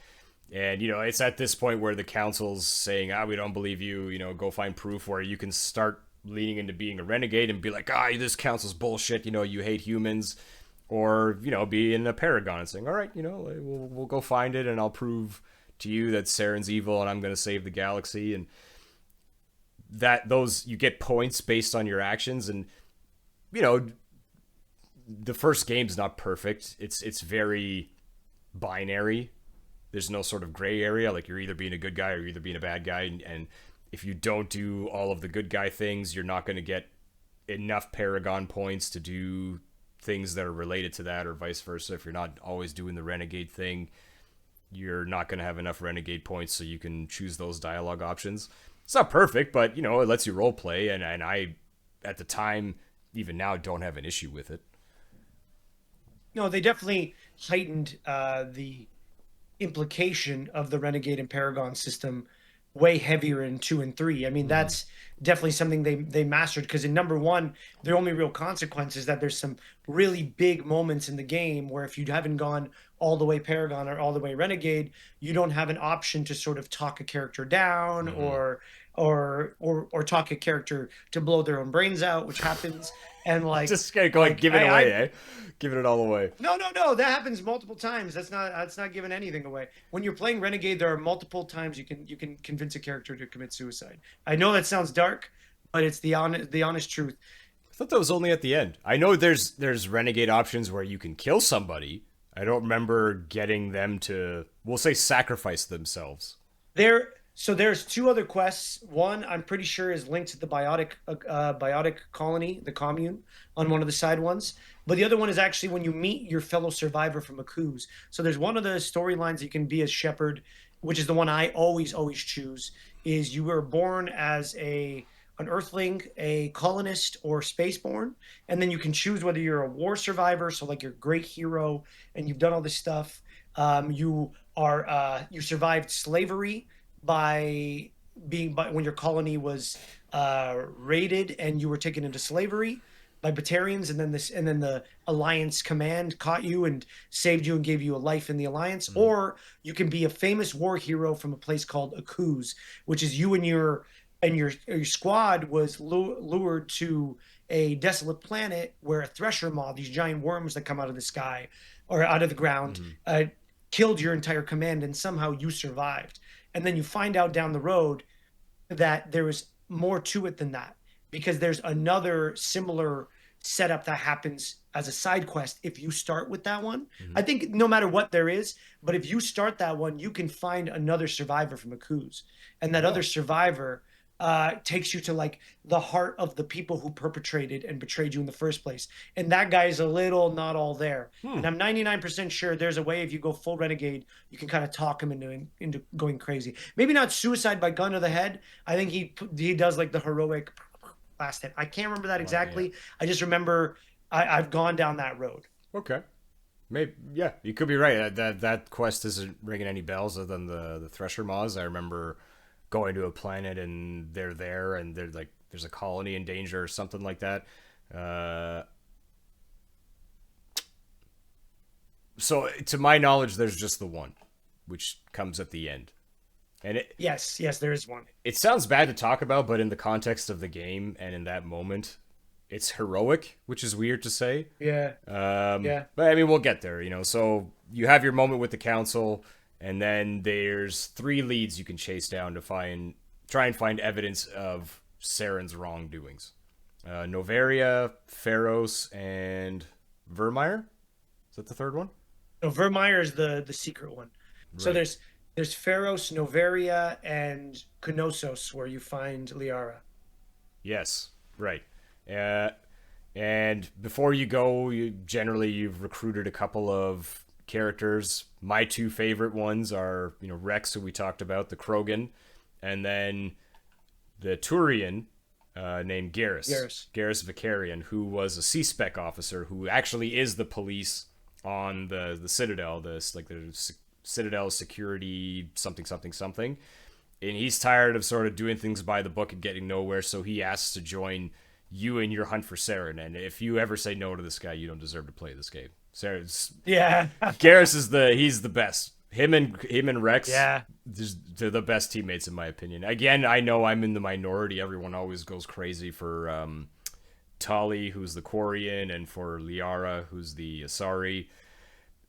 And it's at this point where the council's saying, "Ah, we don't believe you. Go find proof." Where you can start leaning into being a renegade and be like, "Ah, this council's bullshit. You hate humans," or be in a Paragon and saying, "All right, we'll go find it and I'll prove to you that Saren's evil and I'm going to save the galaxy." And that those you get points based on your actions, and you know the first game's not perfect. It's very binary. There's no sort of gray area. Like you're either being a good guy or you're either being a bad guy, and if you don't do all of the good guy things, you're not going to get enough Paragon points to do things that are related to that, or vice versa. If you're not always doing the renegade thing, you're not going to have enough renegade points so you can choose those dialogue options. It's not perfect, but it lets you role play, and I at the time, even now, don't have an issue with it. No, they definitely heightened the implication of the Renegade and Paragon system way heavier in 2 and 3. I mean, Mm-hmm. that's definitely something they mastered, because in number 1, their only real consequence is that there's some really big moments in the game where if you haven't gone all the way Paragon or all the way Renegade, you don't have an option to sort of talk a character down, Mm-hmm. or talk a character to blow their own brains out, which happens. And Just gotta go and give it away, I eh? Giving it all away. no, no, no. That happens multiple times. That's not giving anything away. When you're playing Renegade, there are multiple times you can convince a character to commit suicide. I know that sounds dark, but it's the honest truth. I thought that was only at the end. I know there's renegade options where you can kill somebody. I don't remember getting them to, we'll say, sacrifice themselves. There's 2 other quests. One, I'm pretty sure, is linked to the biotic colony, the commune, on one of the side ones. But the other one is actually when you meet your fellow survivor from Aku's. So there's one of the storylines you can be as Shepard, which is the one I always choose. Is you were born as an Earthling, a colonist, or spaceborn, and then you can choose whether you're a war survivor, so like you're a great hero and you've done all this stuff. You survived slavery by when your colony was raided and you were taken into slavery, by Batarians, and then the Alliance command caught you and saved you and gave you a life in the Alliance, Mhm. or you can be a famous war hero from a place called Akuz, which is you and your squad was lured to a desolate planet where a thresher moth, these giant worms that come out of the sky or out of the ground, Mhm. killed your entire command, and somehow you survived. And then you find out down the road that there was more to it than that, because there's another similar setup that happens as a side quest if you start with that one. Mhm. I think no matter what there is, but if you start that one, you can find another survivor from Akuz, and that other Oh. survivor takes you to like the heart of the people who perpetrated and betrayed you in the first place. And that guy is a little not all there. Hmm. And I'm 99% sure there's a way, if you go full renegade, you can kind of talk him into going crazy. Maybe not suicide by gun to the head. I think he does like the heroic last hit. I can't remember that Yeah. exactly. I just remember I've gone down that road. Okay. Maybe, yeah, you could be right. That quest isn't ringing any bells other than the Thresher Maws. I remember going to a planet and they're there and they're like there's a colony in danger or something like that. Uh, so to my knowledge, there's just the one, which comes at the end, and Yes, yes, there is one. it sounds bad to talk about, but in the context of the game and in that moment, it's heroic, which is weird to say. Yeah, yeah. But I mean, we'll get there, you know. So you have your moment with the council, and then there's three leads you can chase down to try and find evidence of Saren's wrongdoings. Novaria, Pharos, and Vermeer. Is that the third one? No, Vermeer is the secret one. So Right. there's Pharos, Novaria, and Knossos where you find Liara. Yes. Right. Uh, and before you go, you've recruited a couple of characters. My two favorite ones are, Rex, who we talked about, the Krogan, and then the Turian named Garrus. Garrus. Garrus Vicarian, who was a C-spec officer who actually is the police on the Citadel, the Citadel security something something something. And he's tired of sort of doing things by the book and getting nowhere, so he asks to join you in your hunt for Saren. And if you ever say no to this guy, you don't deserve to play this game. Saren's Yeah. Garrus he's the best. Him and Rex, Yeah. they're the best teammates in my opinion. Again, I know I'm in the minority. Everyone always goes crazy for Tali, who's the Quarian, and for Liara, who's the Asari.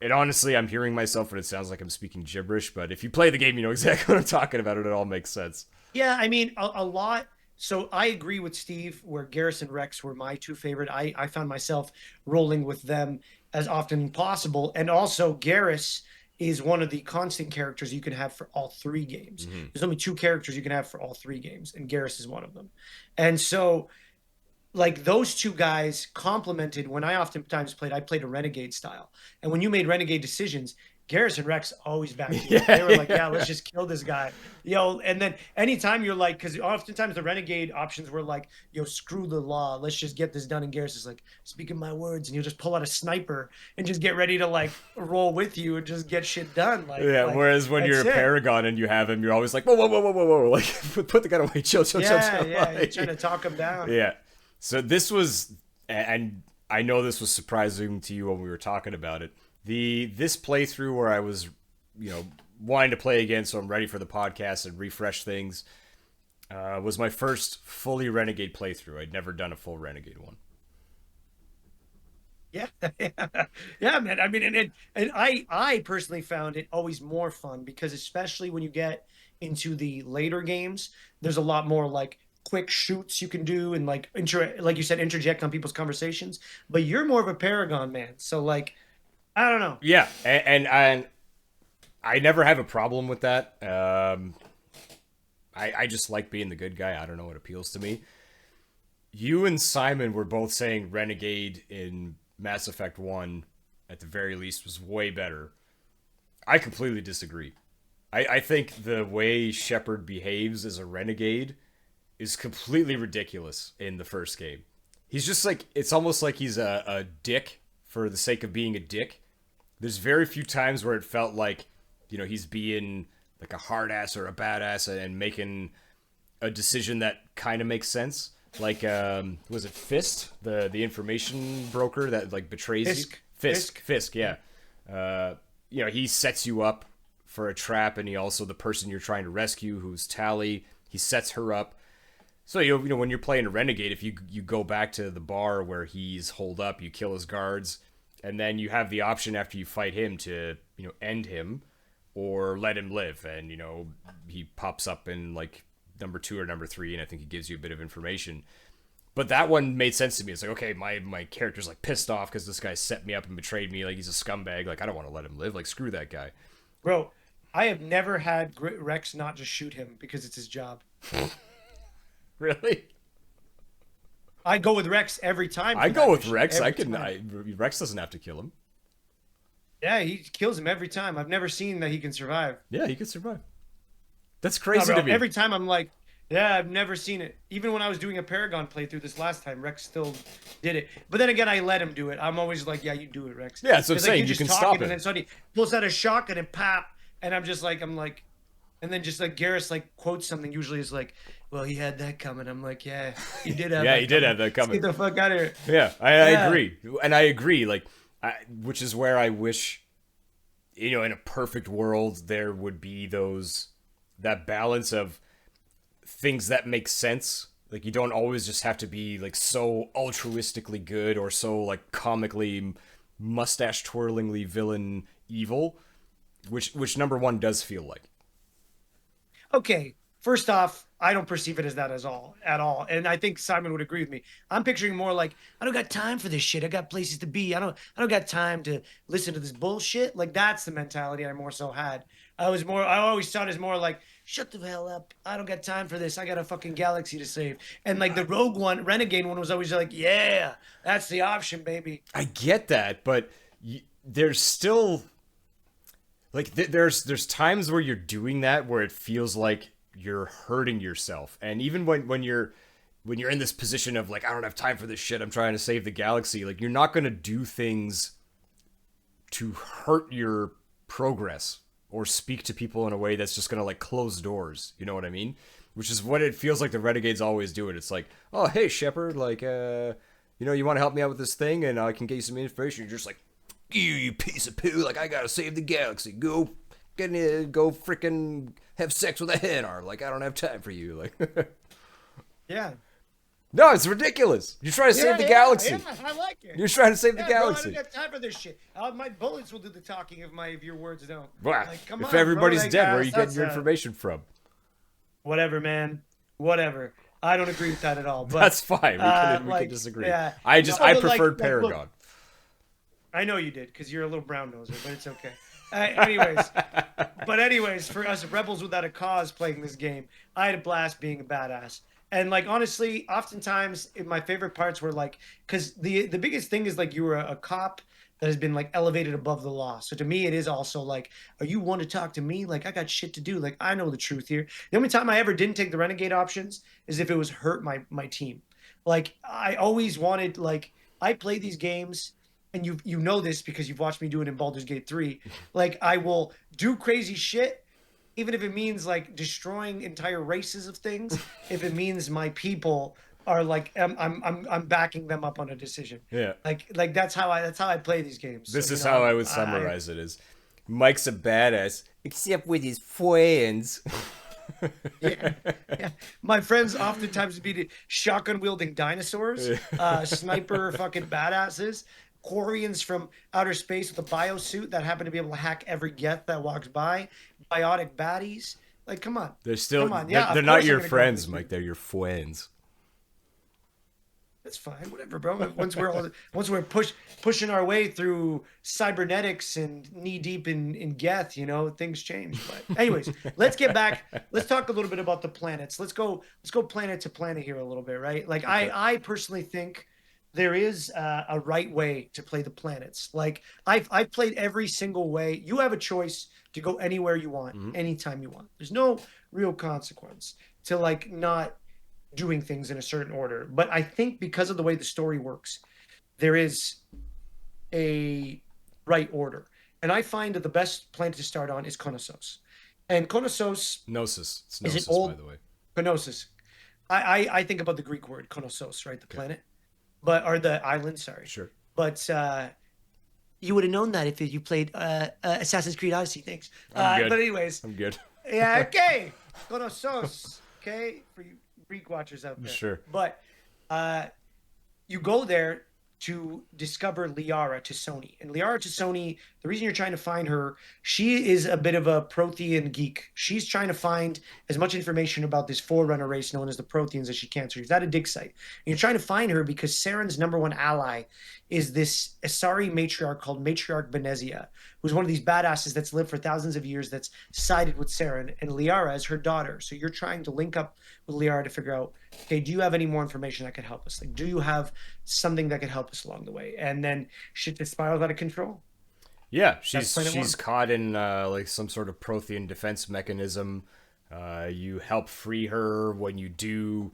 And honestly, I'm hearing myself and it sounds like I'm speaking gibberish, but if you play the game, you know exactly what I'm talking about. It all makes sense. Yeah, I mean, a lot. So I agree with Steve, where Garrus and Rex were my two favorite. I found myself rolling with them as often as possible. And also, Garrus is one of the constant characters you can have for all three games. Mm-hmm. There's only two characters you can have for all three games, and Garrus is one of them. And so like those two guys complemented when I oftentimes played, I played a renegade style. And when you made renegade decisions, Garrus and Rex always backed you up. They Yeah, were like, yeah, yeah. let's just kill this guy. And then anytime you're like, because oftentimes the renegade options were like, screw the law. Let's just get this done. And Garrus is like, speaking my words. And you'll just pull out a sniper and just get ready to like roll with you and just get shit done. Yeah, whereas when you're That's a it. Paragon and you have him, you're always like, whoa, whoa, whoa, whoa, whoa, whoa. Like, put the gun away, chill, chill, chill, Yeah, chill. yeah. You're trying to talk him down. Yeah. So this was, and I know this was surprising to you when we were talking about it. This playthrough where I was, wanting to play again, so I'm ready for the podcast and refresh things, was my first fully Renegade playthrough. I'd never done a full Renegade one. Yeah, yeah, man. I mean, and I personally found it always more fun because especially when you get into the later games, there's a lot more like quick shoots you can do and like like you said, interject on people's conversations. But you're more of a Paragon man, so like I don't know. Yeah, and I never have a problem with that. I just like being the good guy. I don't know what appeals to me. You and Simon were both saying Renegade in Mass Effect 1, at the very least, was way better. I completely disagree. I think the way Shepard behaves as a Renegade is completely ridiculous in the first game. He's just like, it's almost like he's a dick for the sake of being a dick. There's very few times where it felt like, he's being like a hard ass or a badass and making a decision that kind of makes sense. Like, was it Fist, the information broker that like betrays you? Fisk. Fisk, Fisk. Fisk, Yeah. yeah. Uh, he sets you up for a trap, and he also the person you're trying to rescue, who's Tally, he sets her up. So when you're playing a renegade, if you go back to the bar where he's holed up, you kill his guards, and then you have the option after you fight him to end him or let him live, and he pops up in like number 2 or number 3, and I think he gives you a bit of information. But that one made sense to me. It's like, okay, my character's like pissed off because this guy set me up and betrayed me. Like he's a scumbag. Like I don't want to let him live. Like screw that guy. Bro, I have never had Rex not just shoot him because it's his job. Really? I go with Rex every time I for go that with mission. Rex. I Every can. time. Rex doesn't have to kill him. Yeah, he kills him every time. I've never seen that he can survive. Yeah, he could survive. That's No, crazy bro, to me. every time I'm like, yeah, I've never seen it. Even when I was doing a Paragon playthrough this last time, Rex still did it. But then again, I let him do it. I'm always like, yeah, you do it, Rex. Yeah, that's what I'm It's like saying. you're You just can talking, stop and it. then suddenly pulls out a shotgun and pop, and I'm like, and then just like Garrus like quotes something. Usually is like, well, he had that coming. I'm like, yeah, he did have Yeah, that he did coming. have that Let's coming. get the fuck out of here. Yeah, I Yeah. agree, and I agree. Like, which is where I wish, in a perfect world, there would be that balance of things that make sense. Like, you don't always just have to be like so altruistically good or so like comically mustache twirlingly villain evil, which number one does feel like. Okay, first off, I don't perceive it as that at all, and I think Simon would agree with me. I'm picturing more like I don't got time for this shit. I got places to be. I don't got time to listen to this bullshit. Like that's the mentality I more so had. I always thought it as more like shut the hell up. I don't got time for this. I got a fucking galaxy to save. And like the Rogue One, Renegade one was always like, yeah, that's the option, baby. I get that, but there's still like there's times where you're doing that where it feels like you're hurting yourself, and even when you're in this position of like I don't have time for this shit, I'm trying to save the galaxy, like you're not going to do things to hurt your progress or speak to people in a way that's just going to like close doors, you know what I mean? Which is what it feels like the renegades always do it. It's like, oh hey Shepard, like you want to help me out with this thing and I can get you some information. You're just like, you piece of poo, like I gotta save the galaxy. Go freaking have sex with a hen, or like I don't have time for you. Like, Yeah. no, it's ridiculous. You're trying to save the galaxy. Yeah, I like it. You're trying to save the Yeah, bro, I galaxy. don't got time for this shit. My bullets will do the talking if your words don't. Wow. Like, come If on, bro. everybody's Like, dead, where are you getting that's your information from? whatever, man. Whatever. I don't agree with that at all. But That's fine. We can disagree. yeah. I No, I but preferred like, Paragon. look, I know you did because you're a little brown noser, but it's okay. Anyways, for us rebels without a cause playing this game, I had a blast being a badass. And like honestly, oftentimes my favorite parts were like because the biggest thing is like you were a cop that has been like elevated above the law. So to me, it is also like, are you one to talk to me? Like I got shit to do. Like I know the truth here. The only time I ever didn't take the renegade options is if it was hurt my team. Like I always wanted like I play these games and you know this because you've watched me do it in Baldur's Gate 3. Like I will do crazy shit even if it means like destroying entire races of things, if it means my people are like I'm backing them up on a decision. Yeah. Like that's how I play these games. This So, is how I would I summarize it: is Mike's a badass, except with his friends. yeah, yeah. My friends oftentimes be shotgun wielding dinosaurs, sniper fucking badasses, Quarians from outer space with a biosuit that happen to be able to hack every Geth that walks by, biotic baddies. Like, come on, They're still come on. Yeah, they're of not course I'm your gonna go with friends, this Mike. dude. They're your friends. That's fine, whatever, bro. Once we're pushing our way through cybernetics and knee deep in Geth, things change. But anyways, let's get back. Let's talk a little bit about the planets. Let's go planet to planet here a little bit, right? Like Okay. I personally think there is a right way to play the planets. Like I've played every single way. You have a choice to go anywhere you want, Mhm. anytime you want. There's no real consequence to like not doing things in a certain order. But I think because of the way the story works, there is a right order. And I find that the best planet to start on is Konossos. And Konossos Gnosis. It's is an Gnosis, by old the way. Knossos. I think about the Greek word konosos, right? The Okay, planet, but or the island, sorry. sure. But you would have known that if you played Assassin's Creed Odyssey. Thanks. I'm good. But anyways, I'm good. yeah, okay, konosos, okay, for you Greek watchers out there. Sure. But uh, you go there to discover Liara to Sony. And Liara to Sony, the reason you're trying to find her, she is a bit of a Prothean geek. She's trying to find as much information about this forerunner race known as the Protheans as she can. So she's at a dig site. And you're trying to find her because Saren's number one ally is this Asari matriarch called Matriarch Benezia, who's one of these badasses that's lived for thousands of years that's sided with Saren, and Liara is her daughter. So you're trying to link up with Liara to figure out, okay, do you have any more information that could help us? Like, do you have something that could help us along the way? And then shit just spirals out of control. Yeah, That's Planet she's One. caught in like some sort of Prothean defense mechanism. You help free her when you do.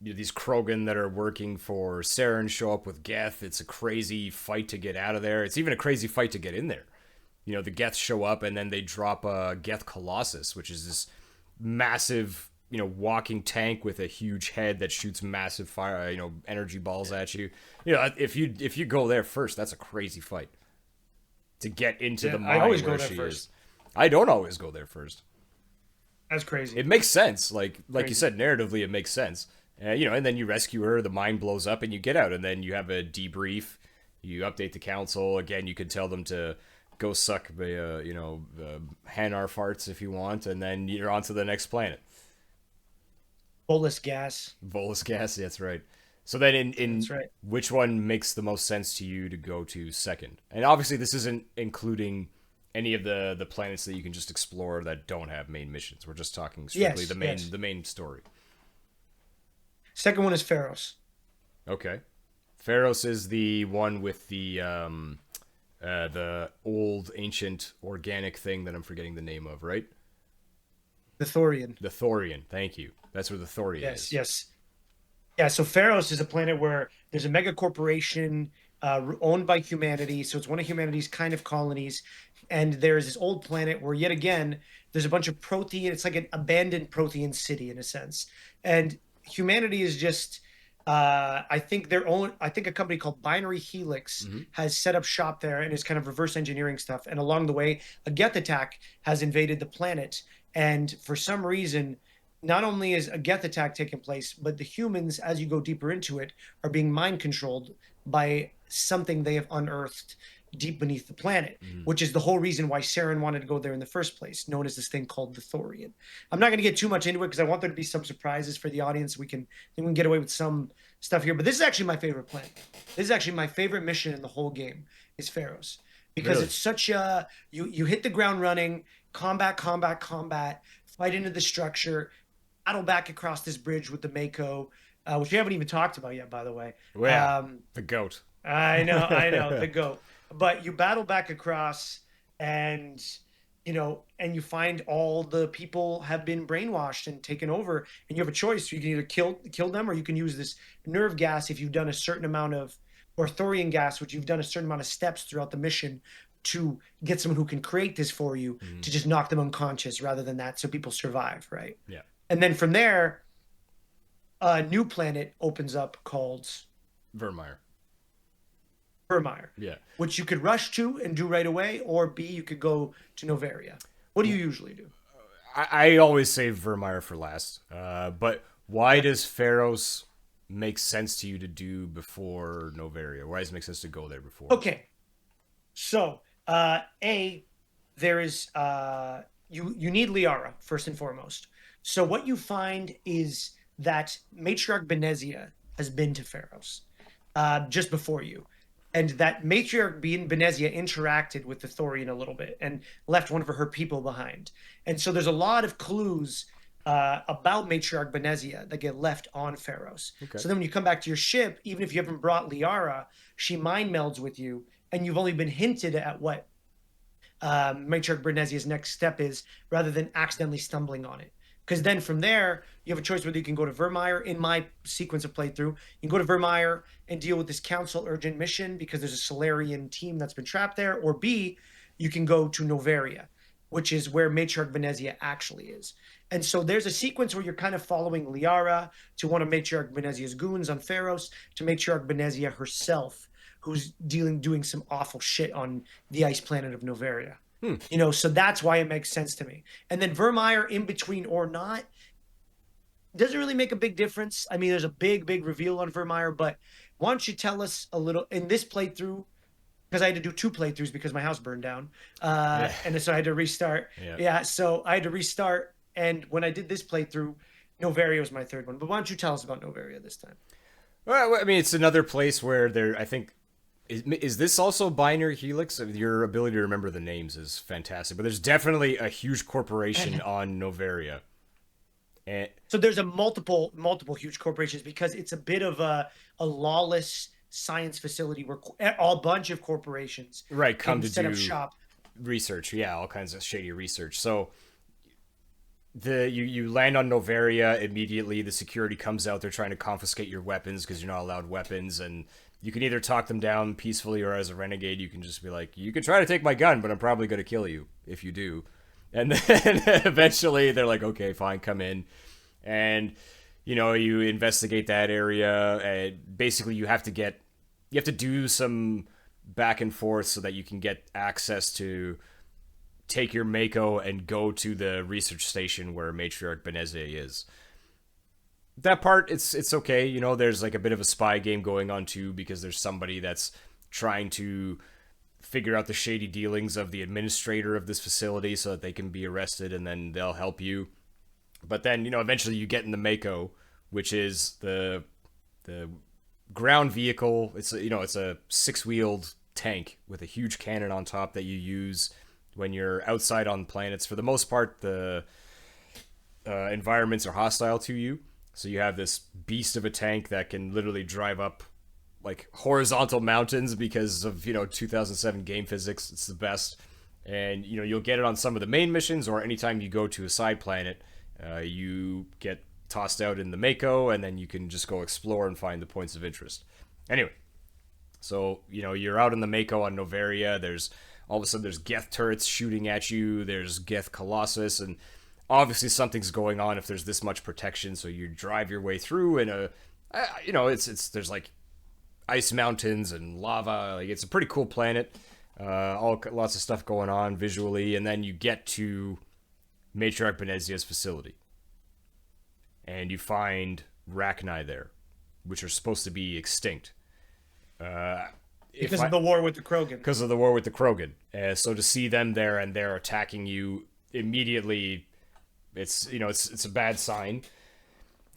These Krogan that are working for Saren show up with Geth. It's a crazy fight to get out of there. It's even a crazy fight to get in there. The Geth show up and then they drop a Geth Colossus, which is this massive, walking tank with a huge head that shoots massive fire, energy balls at you. If you go there first, that's a crazy fight to get into Yeah, the I mine always go where there she first. is. I don't always go there first. That's crazy. It makes sense, like you Crazy. said, narratively it makes sense. And then you rescue her, the mine blows up, and you get out, and then you have a debrief. You update the council again. You could tell them to go suck, Hanar farts if you want, and then you're on to the next planet. Bolus gas. Volus gas, that's right. So then, in That's right. which one makes the most sense to you to go to second? And obviously, this isn't including any of the planets that you can just explore that don't have main missions. We're just talking strictly Yes, the main yes. the main story. Second one is Pharos, Okay. Pharos is the one with the old ancient organic thing that I'm forgetting the name of, right? the Thorian. The Thorian. Thank you. That's where the Thorian Yes, is. yes. Yeah, so Pharos is a planet where there's a mega corporation owned by humanity. So it's one of humanity's kind of colonies. And there's this old planet where, yet again, there's a bunch of Prothean, it's like an abandoned Prothean city in a sense. And humanity is just, I think a company called Binary Helix Hmm. has set up shop there and is kind of reverse engineering stuff. And along the way, a Geth attack has invaded the planet. And for some reason, not only is a Geth attack taking place, but the humans, as you go deeper into it, are being mind controlled by something they have unearthed deep beneath the planet, Hmm. which is the whole reason why Saren wanted to go there in the first place, known as this thing called the Thorian. I'm not going to get too much into it because I want there to be some surprises for the audience. We can get away with some stuff here, but this is actually my favorite planet. This is actually my favorite mission in the whole game is Pharos because Really? it's such a you hit the ground running, combat, combat, combat, fight into the structure, battle back across this bridge with the Mako, which we haven't even talked about yet, by the way. Well, yeah. Um, The goat. I know, the goat. But you battle back across, and and you find all the people have been brainwashed and taken over, and you have a choice. You can either kill them, or you can use this nerve gas if you've done a certain amount of, or thorium gas, which you've done a certain amount of steps throughout the mission to get someone who can create this for you Hmm. to just knock them unconscious rather than that, so people survive, right? Yeah. And then from there, a new planet opens up called Vermeer. Vermeer, Yeah. which you could rush to and do right away, or B, you could go to Novaria. What do you usually do? I always save Vermeer for last. But why does Pharos make sense to you to do before Novaria? Why does it make sense to go there before? Okay, so A, there is you need Liara first and foremost. So what you find is that Matriarch Benezia has been to Pharos just before you. And that Matriarch being Benezia interacted with the Thorian a little bit and left one of her people behind. And so there's a lot of clues about Matriarch Benezia that get left on Pharos. Okay. So then when you come back to your ship, even if you haven't brought Liara, she mind melds with you, and you've only been hinted at what Matriarch Benezia's next step is, rather than accidentally stumbling on it. Because then from there, you have a choice whether you can go to Vermeer. In my sequence of playthrough, you can go to Vermeer and deal with this council urgent mission because there's a Solarian team that's been trapped there, or B, you can go to Novaria. which is where Matriarch Venezia actually is. And so there's a sequence where you're kind of following Liara to one of Matriarch Venezia's goons on Pharos to Matriarch Venezia herself, who's doing some awful shit on the ice planet of Noveria. Hmm. So that's why it makes sense to me. And then Vermeer, in between or not, doesn't really make a big difference. I mean, there's a big reveal on Vermeer, but why don't you tell us a little in this playthrough? Because I had to do two playthroughs because my house burned down, Yeah. and so I had to restart. Yeah. Yeah, so I had to restart, and when I did this playthrough, Noveria was my third one. But why don't you tell us about Noveria this time? Well, I mean, it's another place where there. I think is this also binary helix? Your ability to remember the names is fantastic, but there's definitely a huge corporation on Noveria. And So there's a multiple huge corporations because it's a bit of a lawless science facility where a bunch of corporations right, come can to set up do shop. research. Yeah, all kinds of shady research. So you land on Noveria immediately. The security comes out. They're trying to confiscate your weapons because you're not allowed weapons, and you can either talk them down peacefully, or as a renegade, you can just be like, "You can try to take my gun, but I'm probably going to kill you if you do." And then eventually they're like, "Okay, fine, come in," and you investigate that area. And basically, you have to do some back and forth so that you can get access to take your Mako and go to the research station where Matriarch Benezia is. That part, it's okay. There's like a bit of a spy game going on too, because there's somebody that's trying to figure out the shady dealings of the administrator of this facility so that they can be arrested, and then they'll help you. But then, eventually you get in the Mako, which is the ground vehicle. It's a six-wheeled tank with a huge cannon on top that you use when you're outside on planets. For the most part, the environments are hostile to you. So you have this beast of a tank that can literally drive up like horizontal mountains because of 2007 game physics. It's the best. And you'll get it on some of the main missions, or anytime you go to a side planet, you get tossed out in the Mako, and then you can just go explore and find the points of interest. Anyway, so you're out in the Mako on Noveria. There's all of a sudden there's Geth turrets shooting at you. There's Geth Colossus, and obviously something's going on if there's this much protection. So you drive your way through, and it's there's like ice mountains and lava. Like, it's a pretty cool planet. Lots of stuff going on visually, and then you get to Matriarch Benezia's facility, and you find Rachni there, which are supposed to be extinct. Because of the war with the Krogan. Because of the war with the Krogan. So to see them there and they're attacking you immediately, it's a bad sign.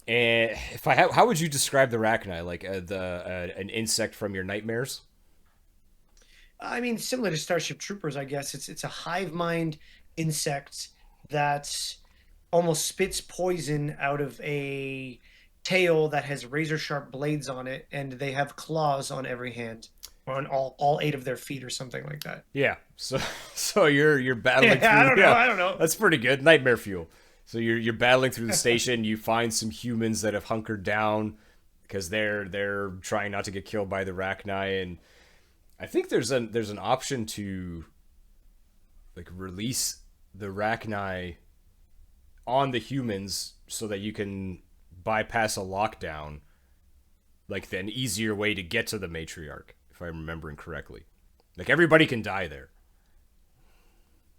And how would you describe the Rachni? Like an insect from your nightmares? I mean, similar to Starship Troopers, I guess. It's a hive mind insect that almost spits poison out of a tail that has razor sharp blades on it, and they have claws on every hand, or on all eight of their feet, or something like that. Yeah. So you're battling through. I don't know. That's pretty good. Nightmare fuel. So you're battling through the station. You find some humans that have hunkered down because they're trying not to get killed by the Rachni, and I think there's an option to like release the Rachni on the humans so that you can bypass a lockdown, like an easier way to get to the matriarch, if I'm remembering correctly. Like, everybody can die there.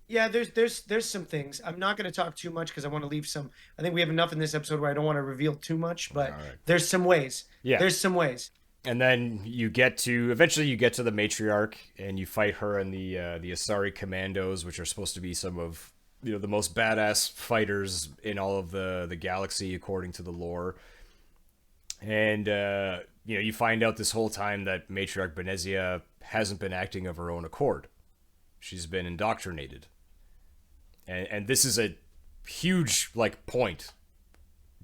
Yeah, there's some things. I'm not going to talk too much because I want to leave some. I think we have enough in this episode where I don't want to reveal too much, but Right. there's some ways. Yeah. There's some ways. And then eventually you get to the matriarch, and you fight her and the Asari commandos, which are supposed to be some of the most badass fighters in all of the galaxy according to the lore. And you find out this whole time that Matriarch Benezia hasn't been acting of her own accord. She's been indoctrinated. And this is a huge point,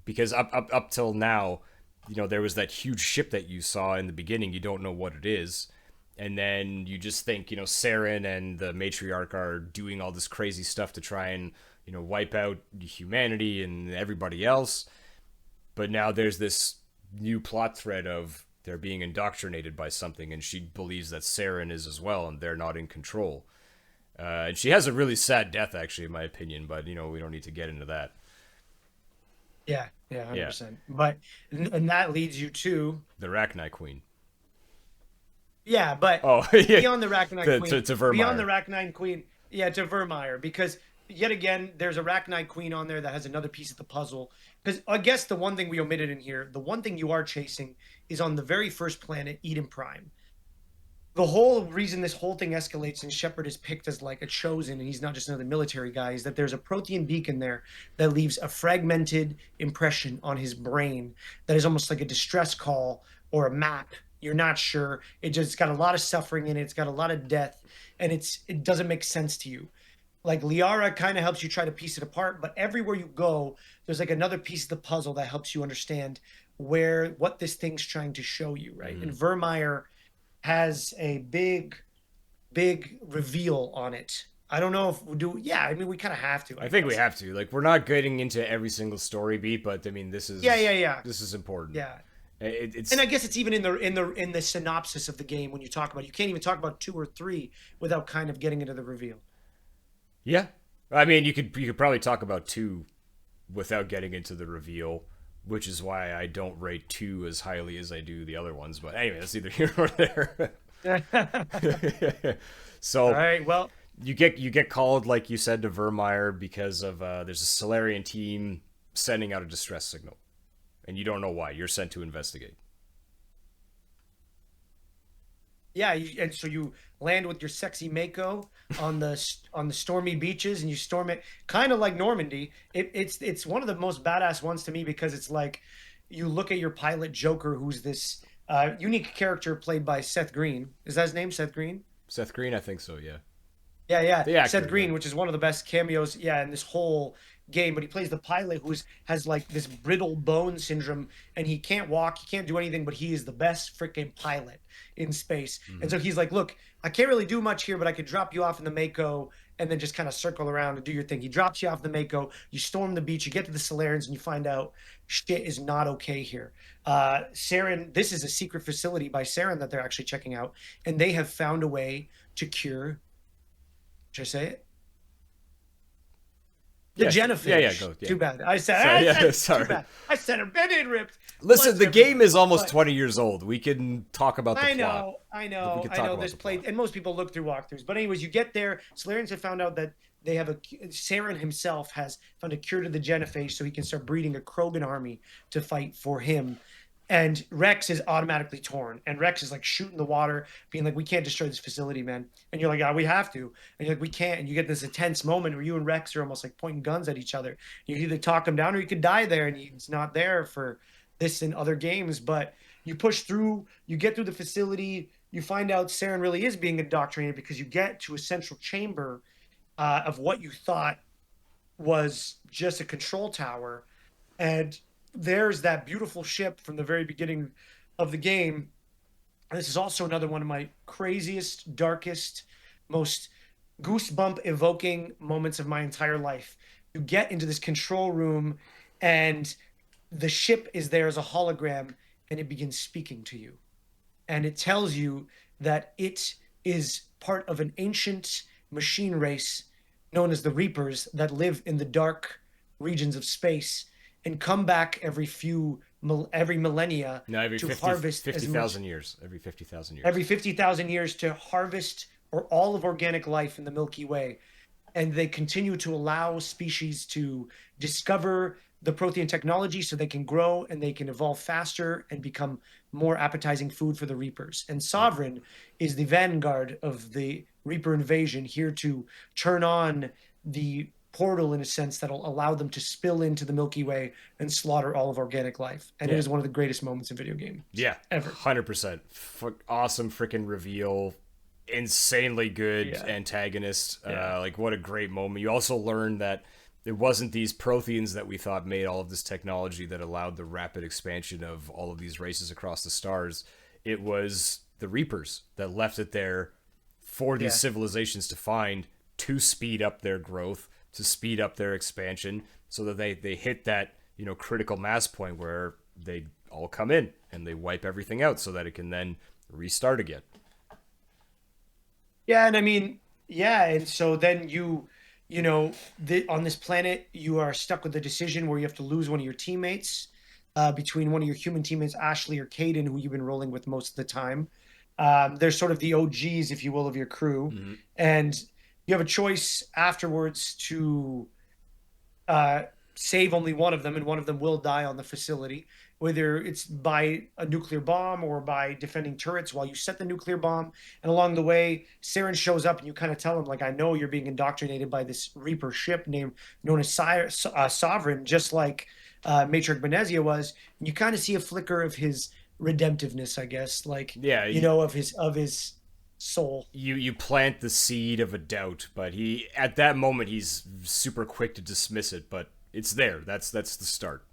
because up till now, there was that huge ship that you saw in the beginning. You don't know what it is, and then you just think Saren and the matriarch are doing all this crazy stuff to try and wipe out humanity and everybody else. But now there's this new plot thread of they're being indoctrinated by something, and she believes that Saren is as well, and they're not in control. And she has a really sad death, actually, in my opinion. But we don't need to get into that. Yeah, yeah, Yeah, 100%. But and that leads you to the Rachni Queen. yeah, but Oh, yeah, beyond the Arachnite Queen, to beyond the Vermeer. Arachnite Queen, yeah, to Vermeer, because yet again, there's a Arachnite Queen on there that has another piece of the puzzle. Because I guess the one thing we omitted in here, the one thing you are chasing is on the very first planet, Eden Prime. The whole reason this whole thing escalates and Shepard is picked as like a chosen and he's not just another military guy is that there's a protein beacon there that leaves a fragmented impression on his brain that is almost like a distress call or a map. You're not sure. It's got a lot of suffering in it. It's got a lot of death, and it doesn't make sense to you. Like Liara kind of helps you try to piece it apart, but everywhere you go, there's like another piece of the puzzle that helps you understand what this thing's trying to show you, right? Mm-hmm. And Vermeer has a big reveal on it. I don't know if we do. Yeah, I mean, we kind of have to. I I think we guess. have to. Like, we're not getting into every single story beat, but I mean, Yeah, yeah, yeah, this is important. yeah. And It's I guess it's even in the synopsis of the game when you talk about it. You can't even talk about two or three without kind of getting into the reveal. yeah. I mean, you could probably talk about two without getting into the reveal, which is why I don't rate two as highly as I do the other ones. But anyway, that's either here or there. All So right. Well, you get called, like you said, to Vermeer because of there's a Solarian team sending out a distress signal, and you don't know why. You're sent to investigate. yeah, and so you land with your sexy Mako on the stormy beaches, and you storm it, kind of like Normandy. It's one of the most badass ones to me because it's like you look at your pilot Joker, who's this unique character played by Seth Green. Is that his name, Seth Green? Seth Green, I think so. Yeah, Yeah, yeah. the Seth actor. Yeah. Green, which is one of the best cameos, yeah, in this whole game. But he plays the pilot who has like this brittle bone syndrome and he can't walk, he can't do anything, but he is the best freaking pilot in space. And Mm-hmm. so he's like, look, I can't really do much here, but I could drop you off in the Mako and then just kind of circle around and do your thing. He drops you off the Mako, you storm the beach, you get to the Solarians, and you find out shit is not okay here. Saren, this is a secret facility by Saren that they're actually checking out, and they have found a way to cure, should I say it? The Yeah, yeah, yeah. Genophage. Go. Yeah. Too bad. I said, Sorry. Yeah. too Sorry. bad. I said a band-aid ripped. Listen, Bless the game everybody. is almost But 20 years old. We can talk about the I plot. know, I We know, can I talk know. about This the played, plot. and most people look through walkthroughs. But anyways, you get there. Solarians have found out that they have Saren himself has found a cure to the Genophage, so he can start breeding a Krogan army to fight for him. And Rex is automatically torn, and Rex is like shooting the water, being like, "We can't destroy this facility, man." And you're like, "Ah, we have to." And you're like, "We can't." And you get this intense moment where you and Rex are almost like pointing guns at each other. You can either talk him down, or you could die there, and he's not there for this and other games. But you push through, you get through the facility, you find out Saren really is being indoctrinated because you get to a central chamber of what you thought was just a control tower, and there's that beautiful ship from the very beginning of the game. And this is also another one of my craziest, darkest, most goosebump evoking moments of my entire life. You get into this control room, and the ship is there as a hologram, and it begins speaking to you, and it tells you that it is part of an ancient machine race known as the Reapers that live in the dark regions of space and come back every millennia No, every to 50 harvest as much 50,000 years. Every 50,000 years. every 50,000 years to harvest or all of organic life in the Milky Way. And they continue to allow species to discover the protein technology so they can grow and they can evolve faster and become more appetizing food for the Reapers. And Yep. Sovereign is the vanguard of the Reaper invasion, here to turn on the portal in a sense that'll allow them to spill into the Milky Way and slaughter all of organic life. And it Yeah. is one of the greatest moments in video games Yeah. ever. 100%. Awesome freaking reveal. Insanely good Yeah. antagonist. Yeah. Like, what a great moment. You also learn that it wasn't these protheans that we thought made all of this technology that allowed the rapid expansion of all of these races across the stars. It was the Reapers that left it there for these Yeah. civilizations to find, to speed up their growth, to speed up their expansion, so that they hit that critical mass point where they all come in and they wipe everything out so that it can then restart again. Yeah, and I mean, Yeah, and so then you know, on this planet, you are stuck with a decision where you have to lose one of your teammates between one of your human teammates, Ashley or Caden, who you've been rolling with most of the time. They're sort of the OGs, if you will, of your crew, Hmm. and you have a choice afterwards to uh, save only one of them, and one of them will die on the facility, whether it's by a nuclear bomb or by defending turrets while you set the nuclear bomb. And along the way, Saren shows up, and you kind of tell him, like, I know you're being indoctrinated by this Reaper ship named known as Sovereign, just like Matrix Benezia was. And you kind of see a flicker of his redemptiveness, I guess, like Yeah, of his soul. you plant the seed of a doubt, but he at that moment he's super quick to dismiss it, but it's there. That's the start.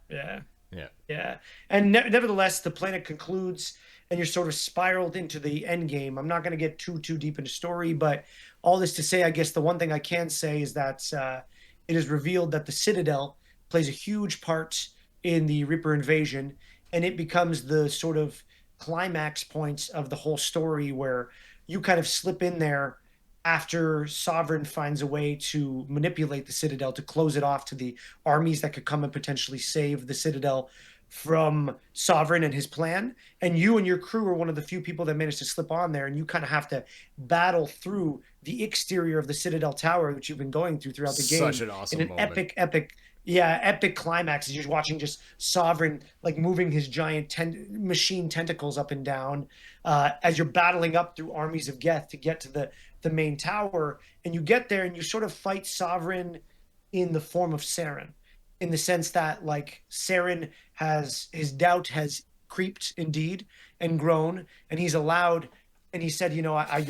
Yeah. Yeah. Yeah, and nevertheless, the planet concludes, and you're sort of spiraled into the end game. I'm not going to get too deep into story, but all this to say, I guess the one thing I can say is that it is revealed that the Citadel plays a huge part in the Reaper invasion, and it becomes the sort of climax points of the whole story, where you kind of slip in there after Sovereign finds a way to manipulate the Citadel to close it off to the armies that could come and potentially save the Citadel from Sovereign and his plan. And you and your crew are one of the few people that managed to slip on there, and you kind of have to battle through the exterior of the Citadel Tower, which you've been going throughout the Such game, an in awesome an moment. epic, yeah, epic climax as you're watching just Sovereign like moving his giant machine tentacles up and down as you're battling up through armies of Geth to get to the main tower. And you get there and you sort of fight Sovereign in the form of Saren, in the sense that like Saren has his doubt has creeped indeed and grown, and he's allowed, and he said, you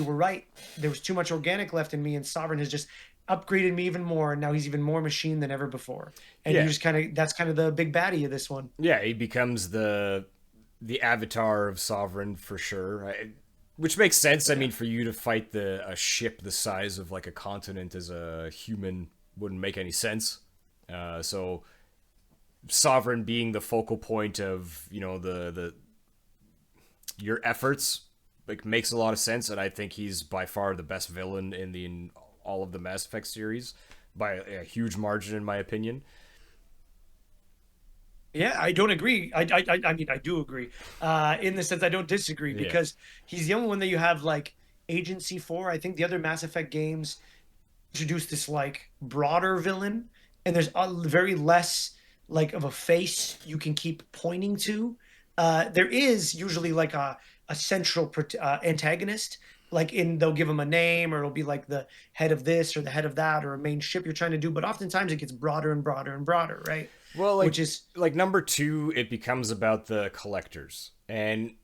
were right. There was too much organic left in me, and Sovereign has just upgraded me even more, and now he's even more machine than ever before. And you Yeah. just kind of that's kind of the big baddie of this one. Yeah, he becomes the avatar of Sovereign for sure. Which makes sense. I Yeah. mean, for you to fight the a ship the size of like a continent as a human wouldn't make any sense. So Sovereign being the focal point of the your efforts like makes a lot of sense, and I think he's by far the best villain in all of the Mass Effect series by a huge margin, in my opinion. Yeah, I don't agree. I mean, I do agree. In the sense, I don't disagree Yeah. because he's the only one that you have like agency for. I think the other Mass Effect games introduce this like broader villain, and there's very less like of a face you can keep pointing to. There is usually like a central antagonist. Like they'll give him a name, or it'll be like the head of this or the head of that, or a main ship you're trying to do. But oftentimes it gets broader and broader and broader, right? Well, Which is like number two, it becomes about the collectors, and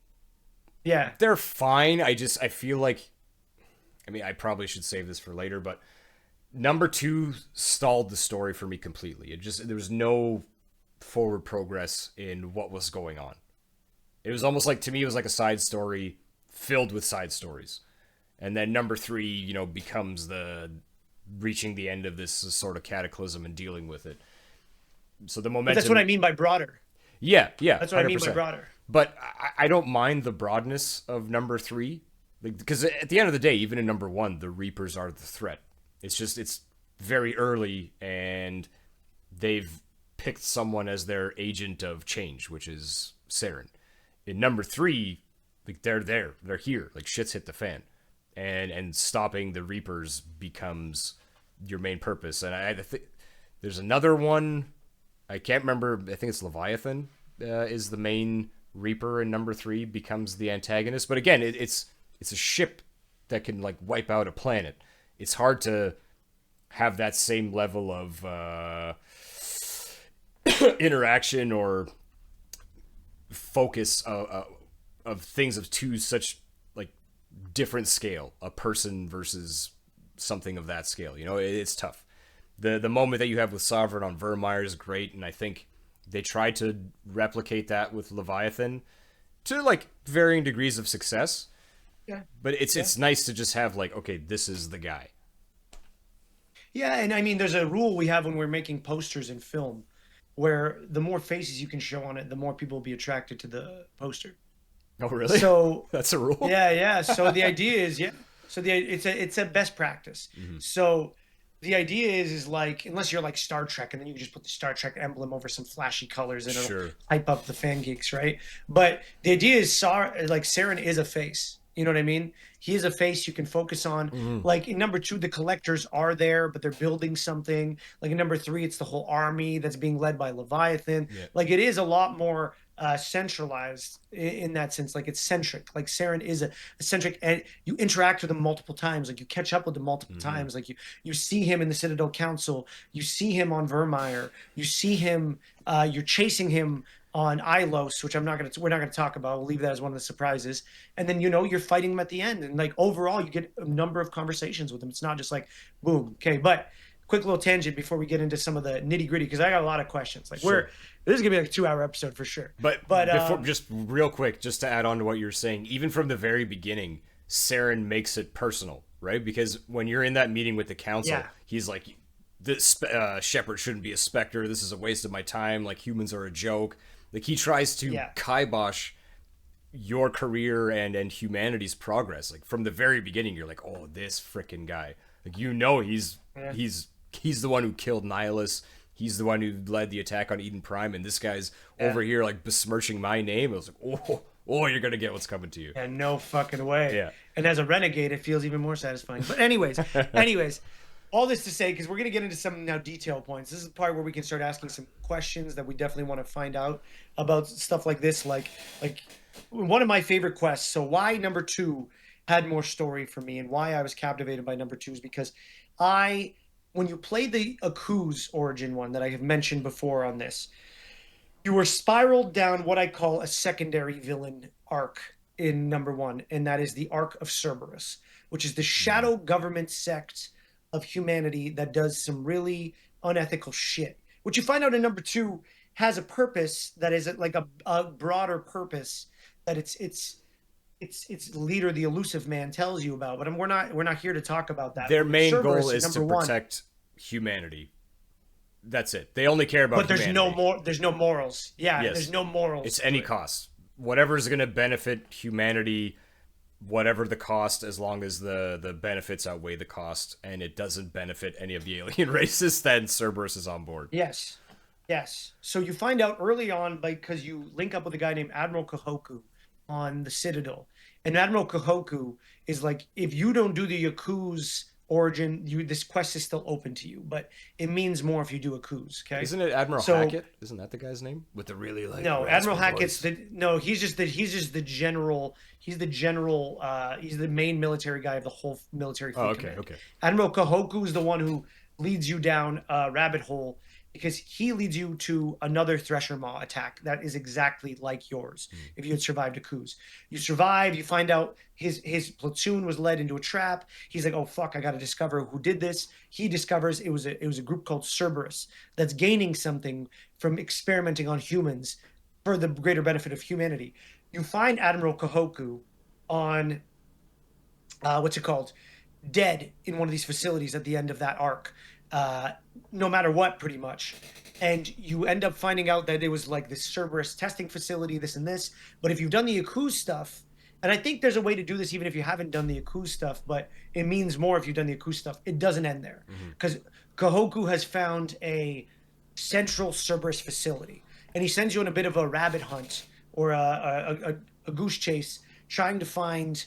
yeah, they're fine. I feel like, I mean, I probably should save this for later, but number two stalled the story for me completely. It just there was no forward progress in what was going on. It was almost like, to me, it was like a side story filled with side stories, and then number three, becomes the reaching the end of this sort of cataclysm and dealing with it. So the but that's what I momentum. mean by broader. Yeah, yeah, That's what I mean by 100%. broader. But I don't mind the broadness of number three, like, because at the end of the day, even in number one, the Reapers are the threat. It's very early, and they've picked someone as their agent of change, which is Saren. In number three, like, they're there, they're here, like, shit's hit the fan, and stopping the Reapers becomes your main purpose. And I think there's another one. I can't remember. I think it's Leviathan is the main Reaper, and number three becomes the antagonist. But again, it's a ship that can like wipe out a planet. It's hard to have that same level of interaction or focus of things of two such like different scale, a person versus something of that scale. It's tough. The moment that you have with Sovereign on Vermeer is great, and I think they tried to replicate that with Leviathan to like varying degrees of success. Yeah, But it's yeah, it's nice to just have like, okay, this is the guy. yeah. And I mean, there's a rule we have when we're making posters in film, where the more faces you can show on it, the more people will be attracted to the poster. Oh, really? So That's a rule? yeah, yeah. So the idea is, yeah. So it's a best practice. Hmm. So the idea is like, unless you're like Star Trek, and then you can just put the Star Trek emblem over some flashy colors and it'll Sure. hype up the fan geeks, right? But the idea is like Saren is a face. You know what I mean? He is a face you can focus on. Hmm. Like in number two, the collectors are there, but they're building something. Like in number three, it's the whole army that's being led by Leviathan. Yeah. Like it is a lot more centralized in that sense. Like it's centric. Like Saren is a centric, and you interact with him multiple times. Like you catch up with him multiple Hmm. times. Like you see him in the Citadel Council. You see him on Vermeer. You see him. You're chasing him on Ilos, which we're not gonna talk about. We'll leave that as one of the surprises. And then you're fighting him at the end, and like overall, you get a number of conversations with him. It's not just like boom, okay. But quick little tangent before we get into some of the nitty gritty, because I got a lot of questions. Like Sure. this is gonna be like a 2 hour episode for sure. But But before, just real quick, just to add on to what you're saying, even from the very beginning, Saren makes it personal, right? Because when you're in that meeting with the council, yeah, he's like, "This Shepherd shouldn't be a specter. This is a waste of my time. Like humans are a joke." Like he tries to yeah, kibosh your career and humanity's progress. Like from the very beginning, you're like, "Oh, this freaking guy!" Like yeah, he's the one who killed Nihilus. He's the one who led the attack on Eden Prime, and this guy's yeah. over here like besmirching my name. I was like, oh, you're gonna get what's coming to you. Yeah, no fucking way. Yeah. And as a renegade, it feels even more satisfying. But anyways, all this to say, because we're gonna get into some now detail points. This is the part where we can start asking some questions that we definitely want to find out about stuff like this. Like one of my favorite quests. So why number two had more story for me, and why I was captivated by number two is because I when you play the Aku's origin one that I have mentioned before on this, you were spiraled down what I call a secondary villain arc in number one, and that is the arc of Cerberus, which is the Mm. shadow government sect of humanity that does some really unethical shit. What you find out in number two has a purpose that is like a broader purpose that its leader, the elusive man, tells you about. But we're not here to talk about that. Their But main goal Cerberus is is to number one. protect humanity. That's it. They only care about But humanity. there's no morals. Yeah, there's Yes, no morals it's to any it. cost. Whatever's gonna benefit humanity, whatever the cost, as long as the benefits outweigh the cost, and it doesn't benefit any of the alien races, then Cerberus is on board. Yes. Yes. So you find out early on because you link up with a guy named Admiral Kahoku on the Citadel. And Admiral Kahoku is like, if you don't do the Yaku's origin, this quest is still open to you, but it means more if you do Yaku's, okay? Isn't it Admiral So Hackett? Isn't that the guy's name? With the really like no, Admiral raspy Hackett's voice. the no, he's just the general, he's the main military guy of the whole military Oh, fleet okay, command. okay. Admiral Kahoku is the one who leads you down a rabbit hole because he leads you to another Thresher Maw attack that is exactly like yours. Hmm. If you had survived a coup, you survive. You find out his platoon was led into a trap. He's like, oh fuck, I got to discover who did this. He discovers it was a group called Cerberus that's gaining something from experimenting on humans for the greater benefit of humanity. You find Admiral Kahoku on what's it called? Dead in one of these facilities at the end of that arc, uh, no matter what, pretty much. And you end up finding out that it was like this Cerberus testing facility, this and this. But if you've done the Yakuza stuff, and I think there's a way to do this even if you haven't done the Yakuza stuff, but it means more if you've done the Yakuza stuff. It doesn't end there Hmm. because Kahoku has found a central Cerberus facility, and he sends you on a bit of a rabbit hunt or a goose chase, trying to find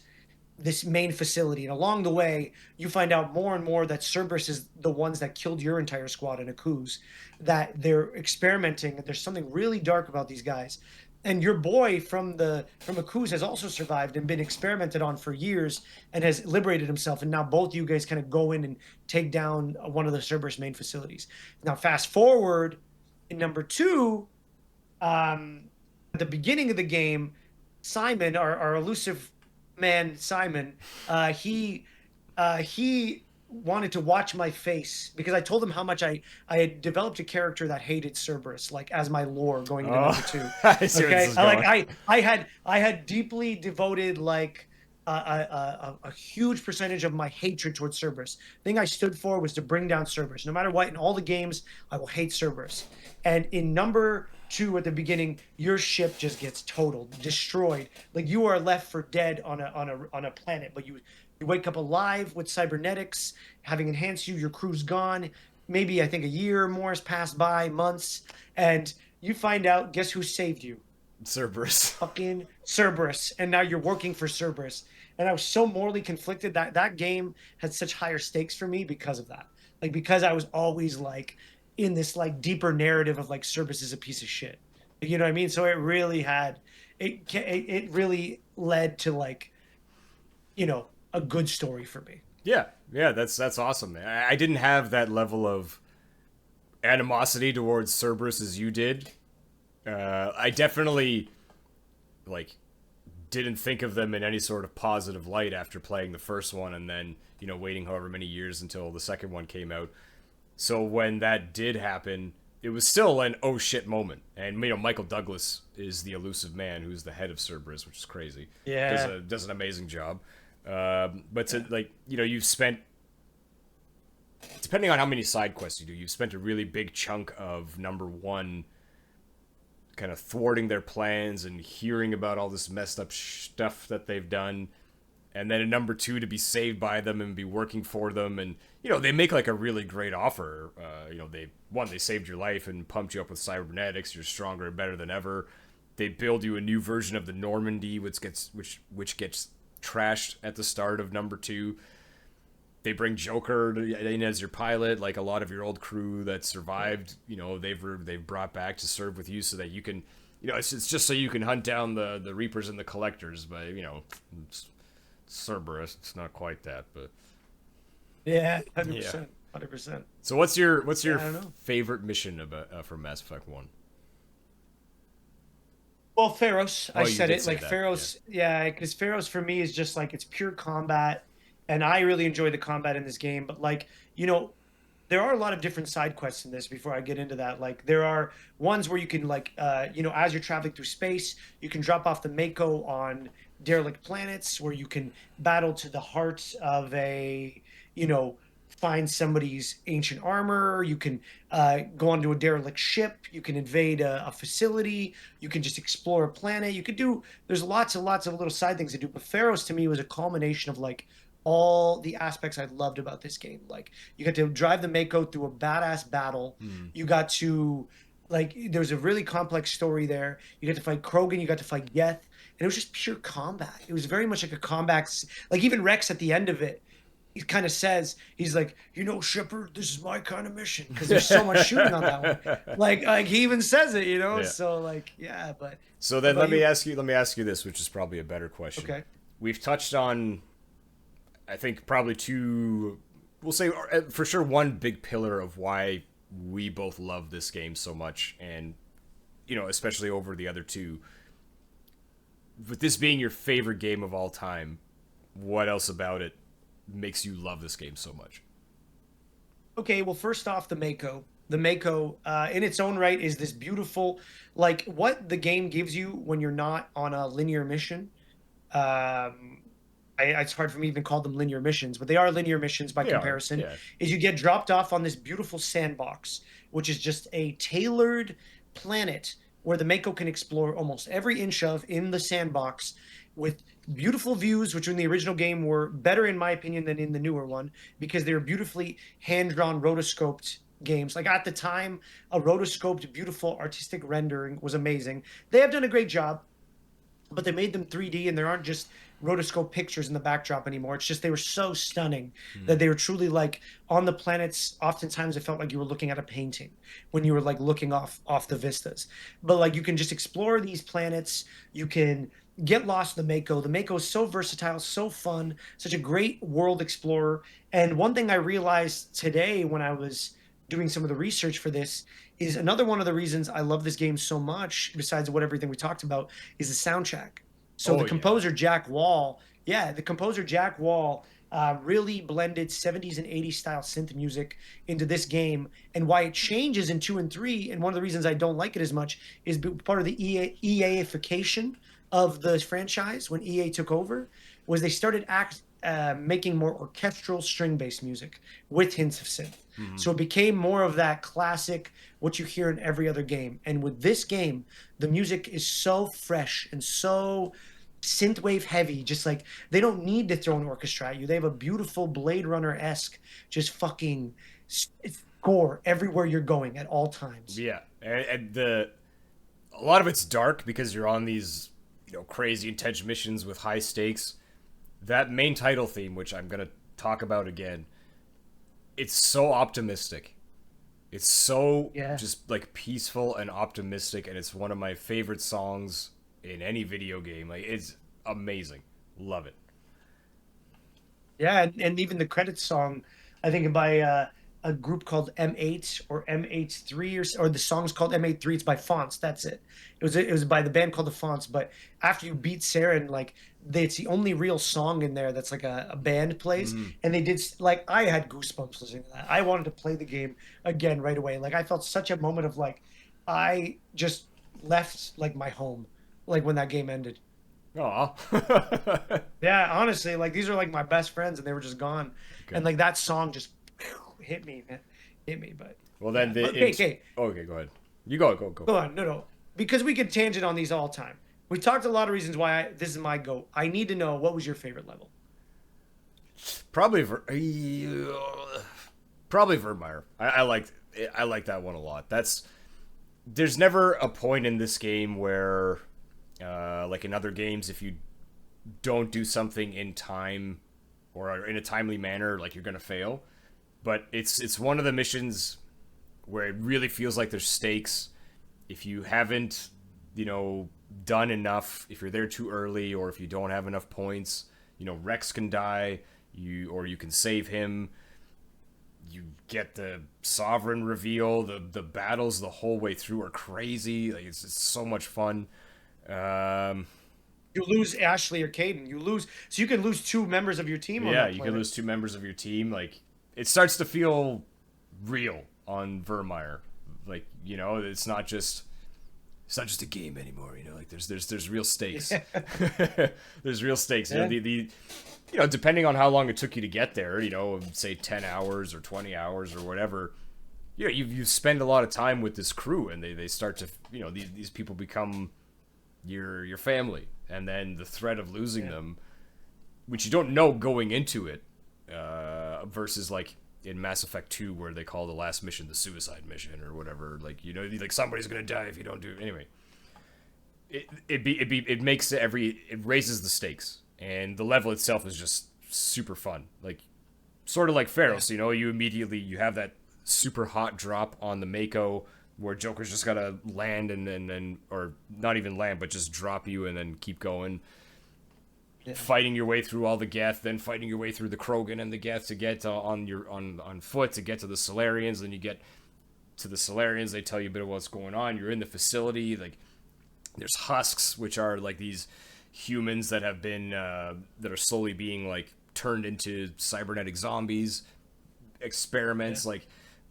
this main facility. And along the way, you find out more and more that Cerberus is the ones that killed your entire squad in Akuz, that they're experimenting. There's something really dark about these guys. And your boy from Akuz has also survived and been experimented on for years and has liberated himself. And now both you guys kind of go in and take down one of the Cerberus main facilities. Now, fast forward in number two, at the beginning of the game, Simon, our elusive man Simon, he wanted to watch my face because I told him how much I had developed a character that hated Cerberus, like as my lore going into number two. Oh, I see where this Okay, is I like going. I had deeply devoted like a huge percentage of my hatred towards Cerberus. The thing I stood for was to bring down Cerberus. No matter what, in all the games, I will hate Cerberus. And in number two at the beginning, your ship just gets totaled, destroyed. Like you are left for dead on a planet, but You wake up alive with cybernetics, having enhanced you. Your crew's gone. Maybe I think a year or more has passed by, months, and you find out, guess who saved you? Cerberus. Fucking Cerberus, and now you're working for Cerberus. And I was so morally conflicted that that game had such higher stakes for me because of that. Like because I was always like in this like deeper narrative of like Cerberus is a piece of shit. You know what I mean? So it really had it really led to like, a good story for me. Yeah, yeah, that's awesome. I didn't have that level of animosity towards Cerberus as you did. I definitely like didn't think of them in any sort of positive light after playing the first one, and then waiting however many years until the second one came out. So when that did happen, it was still an oh shit moment. And Michael Douglas is the elusive man who's the head of Cerberus, which is crazy. Yeah. Does an amazing job. But to like you've spent, depending on how many side quests you do, you've spent a really big chunk of number one kind of thwarting their plans and hearing about all this messed up stuff that they've done, and then in number two to be saved by them and be working for them. And they make like a really great offer. They saved your life and pumped you up with cybernetics. You're stronger and better than ever. They build you a new version of the Normandy, which gets trashed at the start of number two. They bring Joker in as your pilot, like a lot of your old crew that survived. They've brought back to serve with you so that you can, it's just so you can hunt down the Reapers and the Collectors. But it's Cerberus. It's not quite that, but Yeah, yeah. 100%. 100%. So what's your I don't know. favorite mission about from Mass Effect 1? Well, Pharaohs, I Oh, you said did it say like that. Yeah. Pharaohs, yeah, because Pharaohs for me is just like it's pure combat, and I really enjoy the combat in this game. But like, there are a lot of different side quests in this before I get into that. Like there are ones where you can like as you're traveling through space, you can drop off the Mako on derelict planets where you can battle to the heart of a, you know, find somebody's ancient armor. You can go onto a derelict ship. You can invade a facility. You can just explore a planet. You could do, there's lots and lots of little side things to do. But Pharaohs to me was a culmination of like all the aspects I loved about this game. Like you got to drive the Mako through a badass battle. Hmm. You got to like there's a really complex story there. You got to fight Krogan, you got to fight Geth, and it was just pure combat. It was very much like a combat. Like even Rex at the end of it, he kind of says he's like, Shepard, this is my kind of mission because there's so much shooting on that one. Like he even says it, Yeah. So like yeah, but So what then about let me you? ask you this, which is probably a better question. Okay. We've touched on, I think, probably two, we'll say for sure one big pillar of why we both love this game so much, and especially over the other two. With this being your favorite game of all time, what else about it makes you love this game so much? Okay, well, first off, the Mako. The Mako, in its own right, is this beautiful, like what the game gives you when you're not on a linear mission. Um, it's hard for me to even call them linear missions, but they are linear missions by They are, comparison. yeah. Is you get dropped off on this beautiful sandbox, which is just a tailored planet where the Mako can explore almost every inch of in the sandbox with beautiful views, which in the original game were better, in my opinion, than in the newer one because they were beautifully hand drawn, rotoscoped games. Like at the time, a rotoscoped, beautiful artistic rendering was amazing. They have done a great job, but they made them 3D and there aren't just rotoscope pictures in the backdrop anymore. It's just they were so stunning Hmm. that they were truly like on the planets. Oftentimes, it felt like you were looking at a painting when you were like looking off the vistas. But like you can just explore these planets. You can get lost in the Mako. The Mako is so versatile, so fun, such a great world explorer. And one thing I realized today when I was doing some of the research for this is another one of the reasons I love this game so much, besides what everything we talked about, is the soundtrack. So Oh the yeah. composer Jack Wall, yeah, the composer Jack Wall really blended 70s and 80s style synth music into this game. And why it changes in two and three, and one of the reasons I don't like it as much, is part of the EA-ification of the franchise when EA took over, was they started making more orchestral string-based music with hints of synth. Hmm. So it became more of that classic, what you hear in every other game. And with this game, the music is so fresh and so synthwave heavy, just like they don't need to throw an orchestra at you. They have a beautiful Blade Runner-esque, just fucking score everywhere you're going at all times. Yeah, and the a lot of it's dark because you're on these crazy intense missions with high stakes. That main title theme, which I'm gonna talk about again, it's so optimistic. It's so Yeah. just like peaceful and optimistic, and it's one of my favorite songs in any video game. Like it's amazing. Love it. Yeah, and even the credits song, I think by a group called M8 or M83 or the song's called M83. It's by Fonts. That's it. It was by the band called the Fonts. But after you beat Saren, like it's the only real song in there that's like a band plays, Mm. and they did like I had goosebumps listening to that. I wanted to play the game again right away. Like I felt such a moment of like I just left like my home, like when that game ended. Aw. Yeah, honestly, like these are like my best friends, and they were just gone, Okay. and like that song just hit me, man, hit me. But Well, then yeah, the but okay, okay, okay, go ahead. You go. go on, no, no, because we could tangent on these all the time. We talked a lot of reasons why this is my go. I need to know what was your favorite level. Probably probably Vermeer. I like that one a lot. There's never a point in this game where like in other games, if you don't do something in time or in a timely manner, like you're gonna fail. But it's one of the missions where it really feels like there's stakes. If you haven't, done enough, if you're there too early, or if you don't have enough points, Rex can die. You can save him. You get the sovereign reveal. The battles the whole way through are crazy. Like it's so much fun. Um, You lose Ashley or Caden. You lose, so you can lose two members of your team on yeah, that you can planet. lose two members of your team. Like it starts to feel real on Vermeer. Like it's not just a game anymore. Like there's real stakes. There's real stakes. Yeah, Depending on how long it took you to get there, say 10 hours or 20 hours or whatever. You spend a lot of time with this crew, and they start to these people become your family, and then the threat of losing yeah, them, which you don't know going into it, versus like in Mass Effect 2 where they call the last mission the suicide mission or whatever. Like like somebody's gonna die if you don't do it. Anyway, it makes it raises the stakes, and the level itself is just super fun. Like sort of like yeah, Pharaohs, you have that super hot drop on the Mako where Joker's just gotta land and or not even land but just drop you and then keep going, yeah. fighting your way through all the Geth, then fighting your way through the Krogan and the Geth to get on foot to get to the Solarians. Then you get to the Solarians, they tell you a bit of what's going on. You're in the facility, like there's husks, which are like these humans that have been that are slowly being like turned into cybernetic zombies. Yeah. Experiments, like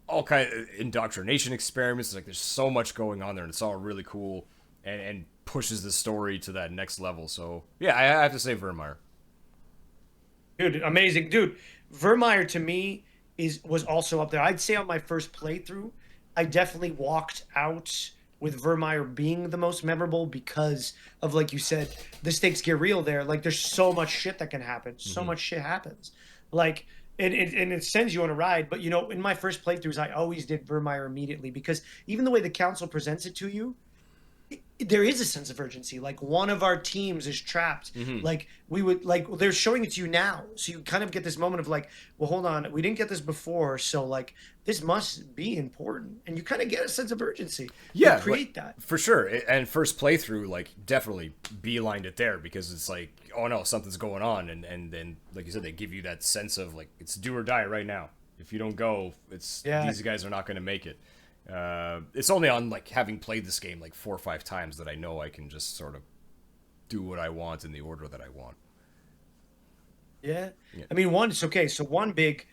all kind of indoctrination experiments. Like there's so much going on there, and it's all really cool and pushes the story to that next level. So yeah, I have to say Vermeer. Dude, amazing, dude. Vermeer to me was also up there. I'd say on my first playthrough, I definitely walked out with Vermeer being the most memorable because of, like you said, the stakes get real there. Like there's so much shit that can happen. So Mm-hmm. much shit happens. Like and it sends you on a ride. But in my first playthroughs, I always did Vermeer immediately because even the way the council presents it to you, there is a sense of urgency. Like one of our teams is trapped. Mm-hmm. Like we would like they're showing it to you now, so you kind of get this moment of like, well, hold on, we didn't get this before, so like this must be important, and you kind of get a sense of urgency. They Yeah, like create that. for sure. And first playthrough, like definitely beelined it there because it's like, oh no, something's going on, and then like you said, they give you that sense of like it's do or die right now. If you don't go, it's Yeah, these guys are not going to make it. It's only on like having played this game like 4 or 5 times that I know I can just sort of do what I want in the order that I want. yeah. Yeah. I mean, one. It's okay. So one big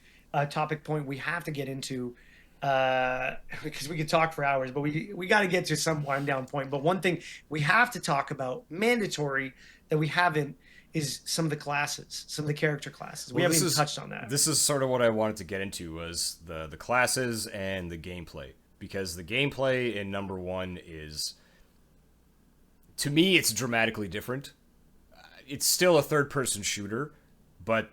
topic point we have to get into because we could talk for hours, but we got to get to some wind down point. But one thing we have to talk about, mandatory that we haven't, is some of the classes, some of the character classes. We Well, haven't even touched on that. this is sort of what I wanted to get into was the classes and the gameplay, because the gameplay in number one is, to me, it's dramatically different. it's still a third person shooter, but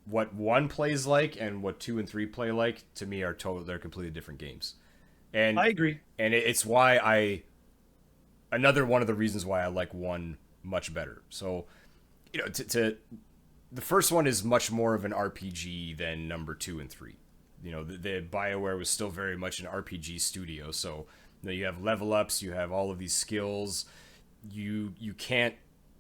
what one plays like and what two and three play like to me are total. They're completely different games, and I agree. it's why I another one of the reasons why I like one much better. So to the first one is much more of an RPG than number two and three. The Bioware was still very much an RPG studio, so you have level ups, you have all of these skills. You can't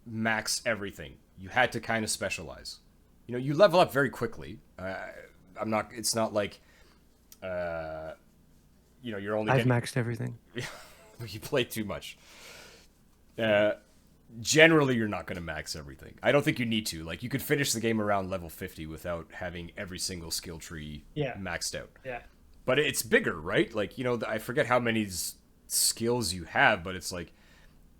max everything. You had to kind of specialize. You level up very quickly. I'm not. It's not like you're only I've getting. maxed everything. You play too much. Uh, Generally, you're not going to max everything. I don't think you need to. Like, you could finish the game around level 50 without having every single skill tree Yeah. maxed out. Yeah. But it's bigger, right? Like, I forget how many skills you have, but it's like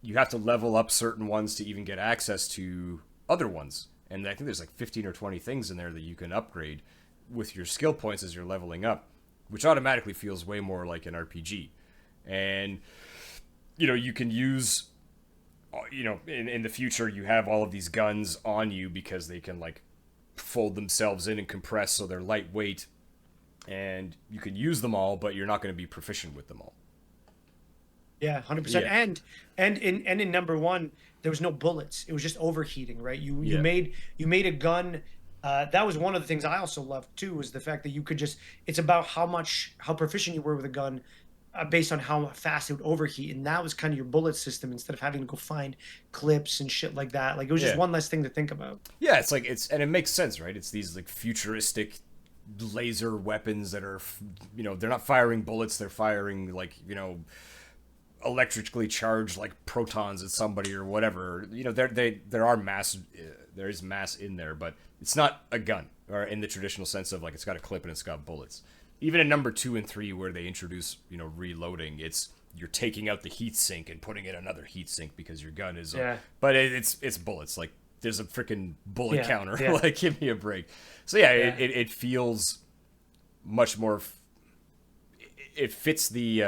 you have to level up certain ones to even get access to other ones. And I think there's like 15 or 20 things in there that you can upgrade with your skill points as you're leveling up, which automatically feels way more like an RPG. And, you can use, in the future, you have all of these guns on you because they can, like, fold themselves in and compress so they're lightweight. And you can use them all, but you're not going to be proficient with them all. Yeah, 100%. Yeah. And in number one, there was no bullets. It was just overheating, right? You Yeah. made a gun. That was one of the things I also loved too, was the fact that you could just. It's about how proficient you were with a gun, based on how fast it would overheat, and that was kind of your bullet system instead of having to go find clips and shit like that. Like it was just Yeah. one less thing to think about. Yeah, it's like and it makes sense, right? It's these like futuristic laser weapons that are, they're not firing bullets, they're firing like, electrically charged like protons at somebody or whatever. There are mass, there is mass in there, but it's not a gun or in the traditional sense of like it's got a clip and it's got bullets. Even in number two and three, where they introduce reloading, it's you're taking out the heat sink and putting in another heat sink because your gun is. Yeah. But it's bullets. Like there's a freaking bullet Yeah, counter. yeah. Like give me a break. So yeah, Yeah. it feels much more. It fits the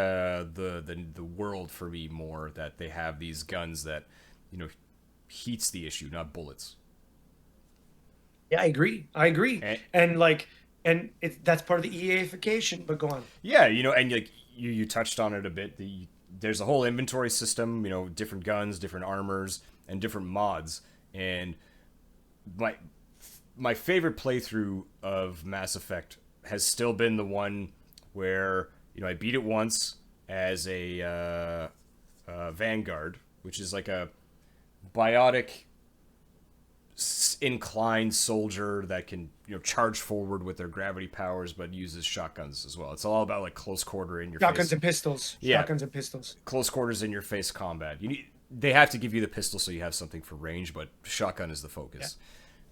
world for me more that they have these guns that heats the issue, not bullets. Yeah, I agree. I agree. And, And like, that's part of the EAification. But go on. yeah, and like you touched on it a bit. There's a whole inventory system, different guns, different armors, and different mods. And my favorite playthrough of Mass Effect has still been the one where I beat it once as a Vanguard, which is like a biotic inclined soldier that can charge forward with their gravity powers, but uses shotguns as well. It's all about like close quarter in your Shotguns face. and pistols. Yeah, Shotguns and pistols. close quarters in your face combat. They have to give you the pistol so you have something for range, but shotgun is the focus.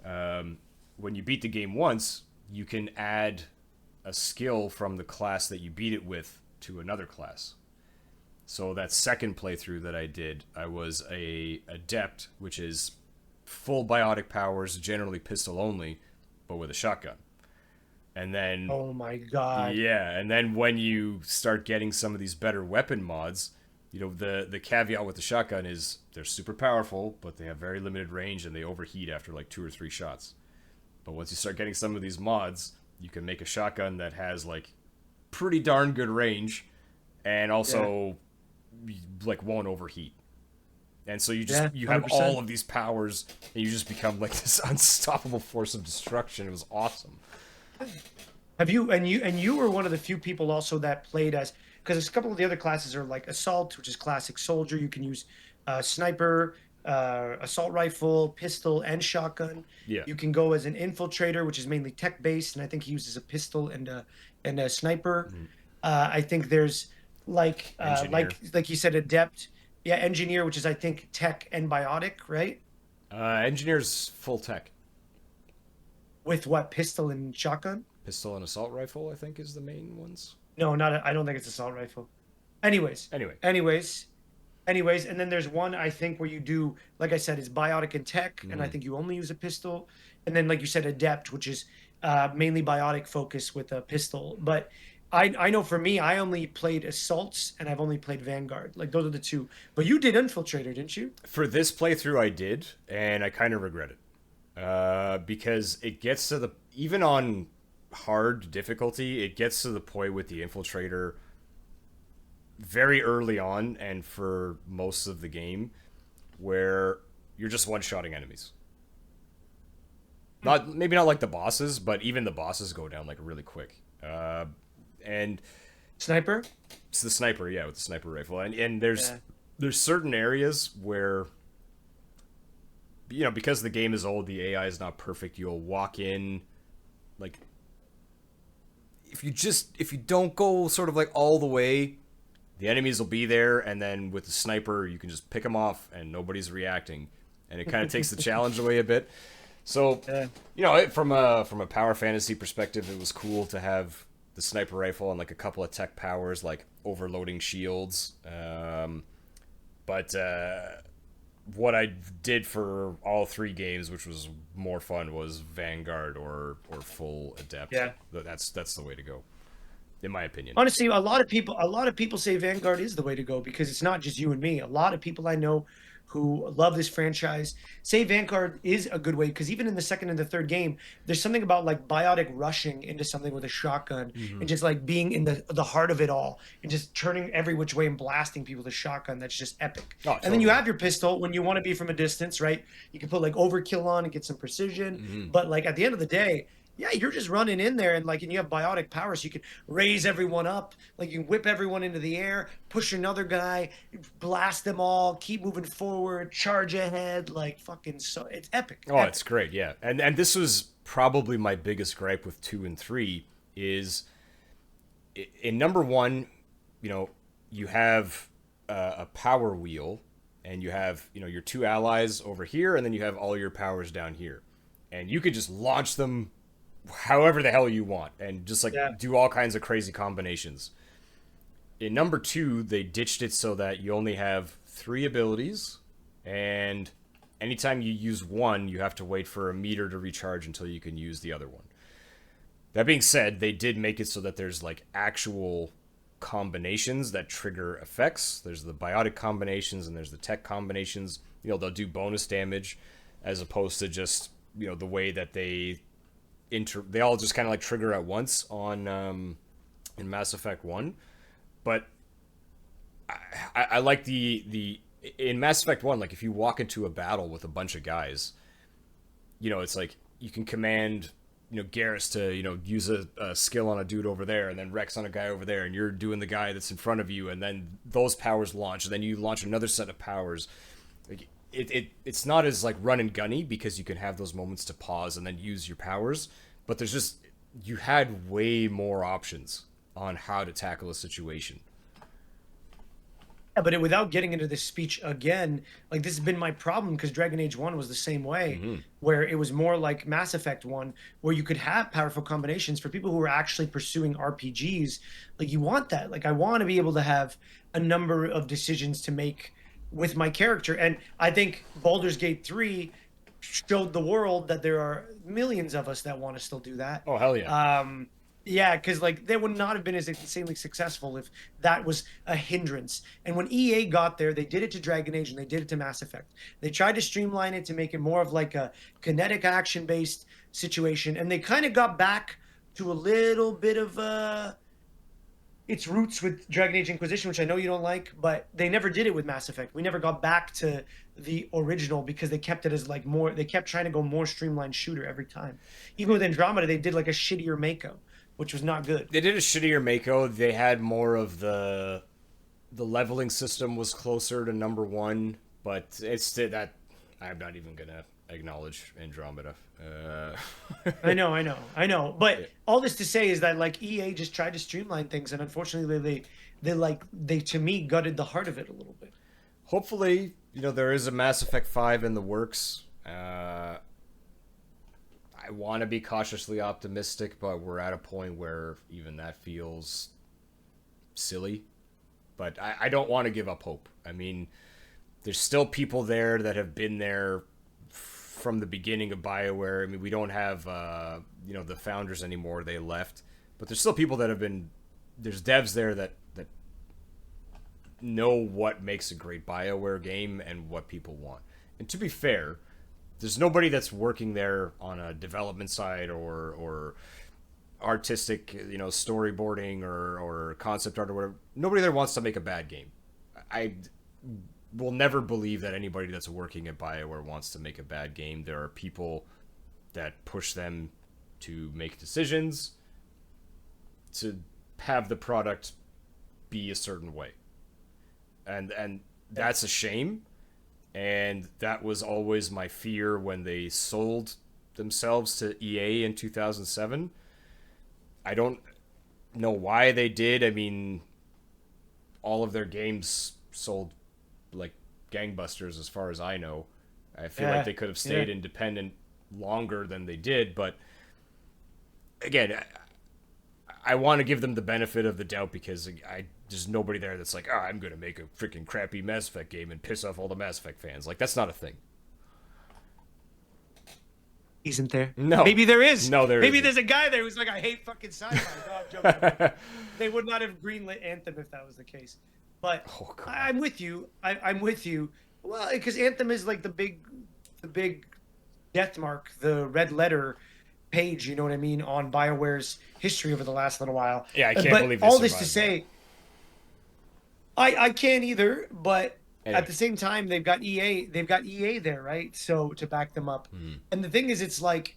When you beat the game once, you can add a skill from the class that you beat it with to another class. So that second playthrough that I did, I was a adept, which is full biotic powers, generally pistol only, but with a shotgun. And then Oh my god. yeah, and then when you start getting some of these better weapon mods, the caveat with the shotgun is they're super powerful, but they have very limited range and they overheat after like 2 or 3 shots. But once you start getting some of these mods, you can make a shotgun that has like pretty darn good range and also like won't overheat. And so you have 100%. all of these powers and you just become like this unstoppable force of destruction. It was awesome. You were one of the few people also that played as, because a couple of the other classes are like assault, which is classic soldier. You can use sniper, assault rifle, pistol, and shotgun. Yeah. You can go as an infiltrator, which is mainly tech based, and I think he uses a pistol and a sniper. I think there's Engineer. like you said, adept, yeah, engineer, which is I think tech and biotic, right? Engineer's full tech. With what, pistol and shotgun? Pistol and assault rifle, I think, is the main ones. No, not. I don't think it's assault rifle. Anyways, Anyway. anyways, anyways, and then there's one I think where you do, like I said, it's biotic and tech, and I Mm-hmm. think you only use a pistol, and then like you said, adept, which is mainly biotic focus with a pistol. But I know for me, I only played Assaults and I've only played Vanguard. Like those are the two. But you did Infiltrator, didn't you? For this playthrough, I did, and I kind of regret it because it gets to the even on hard difficulty, it gets to the point with the infiltrator very early on, and for most of the game, where you're just one-shotting enemies. Not maybe not like the bosses, but even the bosses go down like really quick. And Sniper? it's the sniper, yeah, with the sniper rifle, and there's Yeah. there's certain areas where because the game is old, the AI is not perfect. You'll walk in, like if you don't go sort of like all the way, the enemies will be there, and then with the sniper, you can just pick them off, and nobody's reacting, and it kind of takes the challenge away a bit. So, Yeah. from a power fantasy perspective, it was cool to have the sniper rifle and like a couple of tech powers like overloading shields. But what I did for all three games, which was more fun, was Vanguard or full adept. Yeah. That's the way to go, in my opinion. Honestly, a lot of people say Vanguard is the way to go because it's not just you and me. A lot of people I know who love this franchise say Vanguard is a good way because even in the second and the third game, there's something about like biotic rushing into something with a shotgun Mm-hmm. and just like being in the heart of it all and just turning every which way and blasting people with a shotgun. That's just epic. Oh, And then you totally. have your pistol when you want to be from a distance, right? You can put like overkill on and get some precision, Mm-hmm. but like at the end of the day, yeah, you're just running in there and like, and you have biotic power, so you can raise everyone up, like you can whip everyone into the air, push another guy, blast them all, keep moving forward, charge ahead, like fucking so it's epic. Oh, Epic. it's great, yeah. And this was probably my biggest gripe with 2 and 3 is in number one, you have a power wheel, and you have your two allies over here, and then you have all your powers down here, and you could just launch them however the hell you want, and just like Yeah. do all kinds of crazy combinations. In number two, they ditched it so that you only have three abilities, and anytime you use one, you have to wait for a meter to recharge until you can use the other one. That being said, they did make it so that there's like actual combinations that trigger effects. There's the biotic combinations and there's the tech combinations. They'll do bonus damage as opposed to just, the way that they all just kind of like trigger at once on in Mass Effect 1. But I like the in Mass Effect 1, like if you walk into a battle with a bunch of guys, it's like you can command Garrus to use a skill on a dude over there, and then Rex on a guy over there, and you're doing the guy that's in front of you, and then those powers launch, and then you launch another set of powers. Like it's not as like run and gunny because you can have those moments to pause and then use your powers, but there's just you had way more options on how to tackle a situation. Yeah, but without getting into this speech again, like this has been my problem because Dragon Age 1 was the same way, Mm-hmm. where it was more like Mass Effect 1, where you could have powerful combinations for people who are actually pursuing RPGs. Like you want that. Like I want to be able to have a number of decisions to make with my character. And I think Baldur's Gate 3 showed the world that there are millions of us that want to still do that. Oh hell yeah! Yeah, because like they would not have been as insanely successful if that was a hindrance. And when EA got there, they did it to Dragon Age and they did it to Mass Effect. They tried to streamline it to make it more of like a kinetic action based situation, and they kind of got back to a little bit of its roots with Dragon Age Inquisition, which I know you don't like, but they never did it with Mass Effect. We never got back to the original because they kept it as like more. They kept trying to go more streamlined shooter every time. Even with Andromeda, they did like a shittier Mako, which was not good. They did a shittier Mako. They had more of the leveling system was closer to number one, but it's that I'm not even gonna acknowledge Andromeda. I know. But all this to say is that like EA just tried to streamline things, and unfortunately, they to me gutted the heart of it a little bit. Hopefully, there is a Mass Effect 5 in the works. I want to be cautiously optimistic, but we're at a point where even that feels silly. But I don't want to give up hope. I mean, there's still people there that have been there from the beginning of Bioware. I mean, we don't have the founders anymore; they left. But there's still people that have been there's devs there that know what makes a great Bioware game and what people want. And to be fair, there's nobody that's working there on a development side or artistic, storyboarding or concept art or whatever. Nobody there wants to make a bad game. I will never believe that anybody that's working at BioWare wants to make a bad game. There are people that push them to make decisions, to have the product be a certain way. And that's a shame. And that was always my fear when they sold themselves to EA in 2007. I don't know why they did. I mean, all of their games sold like gangbusters as far as I know. I feel like they could have stayed independent longer than they did, but again, I want to give them the benefit of the doubt because there's nobody there that's like, I'm going to make a freaking crappy Mass Effect game and piss off all the Mass Effect fans. Like, that's not a thing. Isn't there? No. Maybe there is. No, there Maybe isn't. there's a guy there who's like, I hate fucking sci-fi. No, I'm joking. They would not have greenlit Anthem if that was the case. But I'm with you. I'm with you. Well, because Anthem is like the big death mark, the red letter page, you know what I mean, on BioWare's history over the last little while. Yeah, I can't believe all this to say, I can't either, but anyway. At the same time, they've got EA there, right? So to back them up. And the thing is, it's like,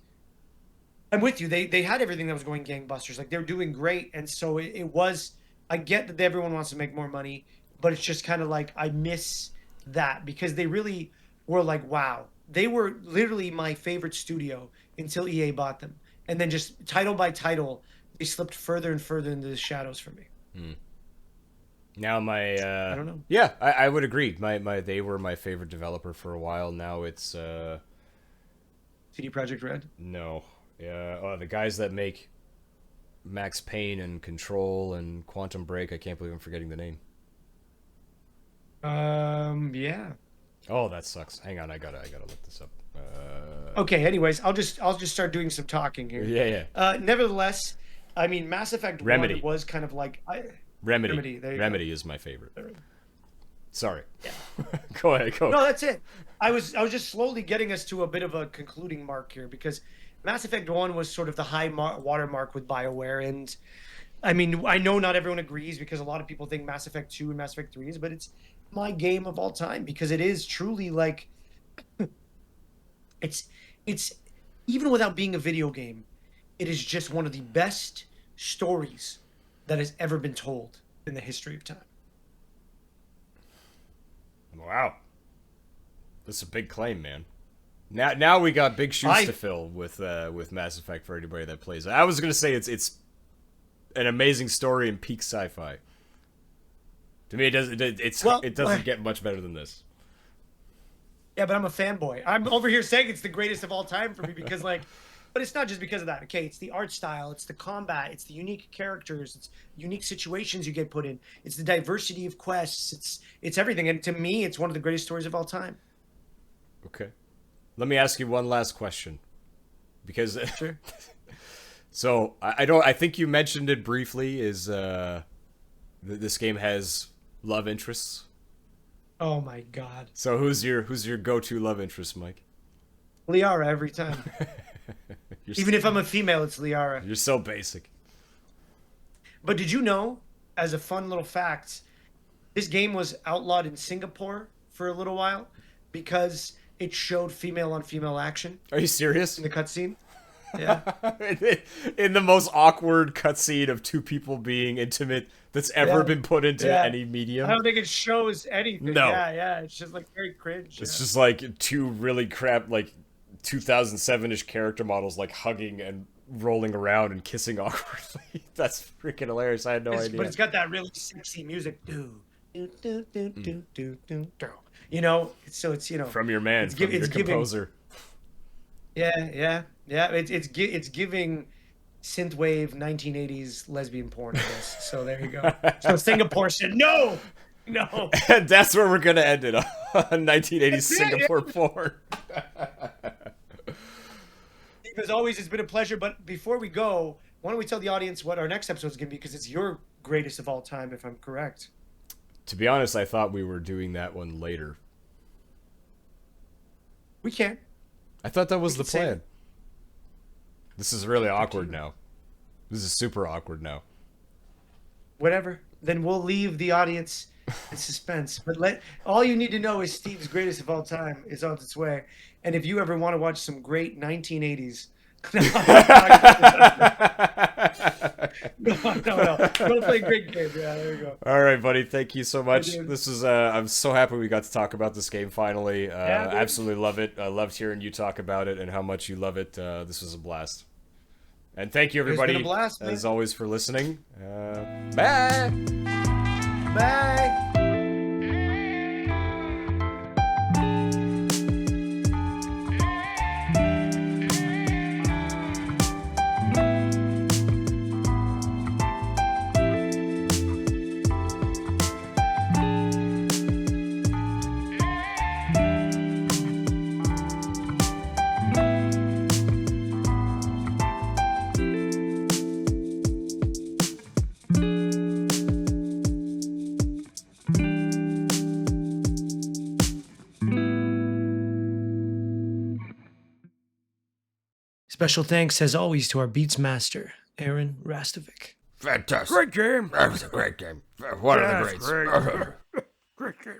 I'm with you. They had everything that was going gangbusters. Like, they're doing great. And so it was, I get that everyone wants to make more money, but it's just kind of like, I miss that because they really were like, wow. They were literally my favorite studio until EA bought them. And then just title by title, they slipped further and further into the shadows for me. Now I don't know. Yeah, I would agree. They were my favorite developer for a while. Now it's CD Projekt Red? No. Yeah, the guys that make Max Payne and Control and Quantum Break. I can't believe I'm forgetting the name. Yeah. Oh, that sucks. Hang on, I gotta look this up. Okay. Anyways, I'll just start doing some talking here. Yeah. Nevertheless, I mean, Mass Effect Remedy 1 was kind of like Remedy. Remedy is my favorite. Sorry. Yeah. Go ahead. No, that's it. I was just slowly getting us to a bit of a concluding mark here because Mass Effect 1 was sort of the high watermark with BioWare, and I mean, I know not everyone agrees because a lot of people think Mass Effect 2 and Mass Effect 3 is, but it's my game of all time because it is truly like it's even without being a video game, it is just one of the best stories that has ever been told in the history of time. Wow. That's a big claim, man. Now we got big shoes to fill with Mass Effect for anybody that plays it. I was gonna say it's an amazing story and peak sci-fi. To me, it doesn't get much better than this. Yeah, but I'm a fanboy. I'm over here saying it's the greatest of all time for me because, like, but it's not just because of that. Okay, it's the art style, it's the combat, it's the unique characters, it's unique situations you get put in, it's the diversity of quests, it's everything. And to me, it's one of the greatest stories of all time. Okay, let me ask you one last question, because sure. So I think you mentioned it briefly. Is this game has love interests? Oh my god. So who's your go-to love interest, Mike? Liara every time. Even if I'm a female, it's Liara. You're so basic. But did you know, as a fun little fact, this game was outlawed in Singapore for a little while because it showed female-on-female action. Are you serious? In the cutscene. Yeah. In the most awkward cutscene of two people being intimate that's ever been put into any medium. I don't think it shows anything. No. Yeah. It's just like very cringe. It's just like two really crap, like 2007-ish character models like hugging and rolling around and kissing awkwardly. That's freaking hilarious. I had no idea. But it's got that really sexy music. You know, so it's, you know. From your man, from your composer. Yeah. It's giving synthwave 1980s lesbian porn, I guess. So there you go. So Singapore said no. And that's where we're gonna end it on 1980s Singapore porn. As always, it's been a pleasure. But before we go, why don't we tell the audience what our next episode is going to be? Because it's your greatest of all time, if I'm correct. To be honest, I thought we were doing that one later. We can. I thought that We was the can save plan. it. This is really Up to awkward you. now. This is super awkward now. Whatever. Then we'll leave the audience in suspense. But let all you need to know is Steve's greatest of all time is on its way. And if you ever want to watch some great 1980s, no, no, no, no. Go play a great game. Yeah, there you go. All right, buddy. Thank you so Hey, much. dude. This is. I'm so happy we got to talk about this game finally. Yeah, dude. Absolutely love it. I loved hearing you talk about it and how much you love it. This was a blast. And thank you, It's been a everybody, blast, man. as always, for listening. Bye. Bye. Special thanks, as always, to our beats master, Aaron Rastovic. Fantastic. Great game. That was a great game. One of the That's greats. great. Great game.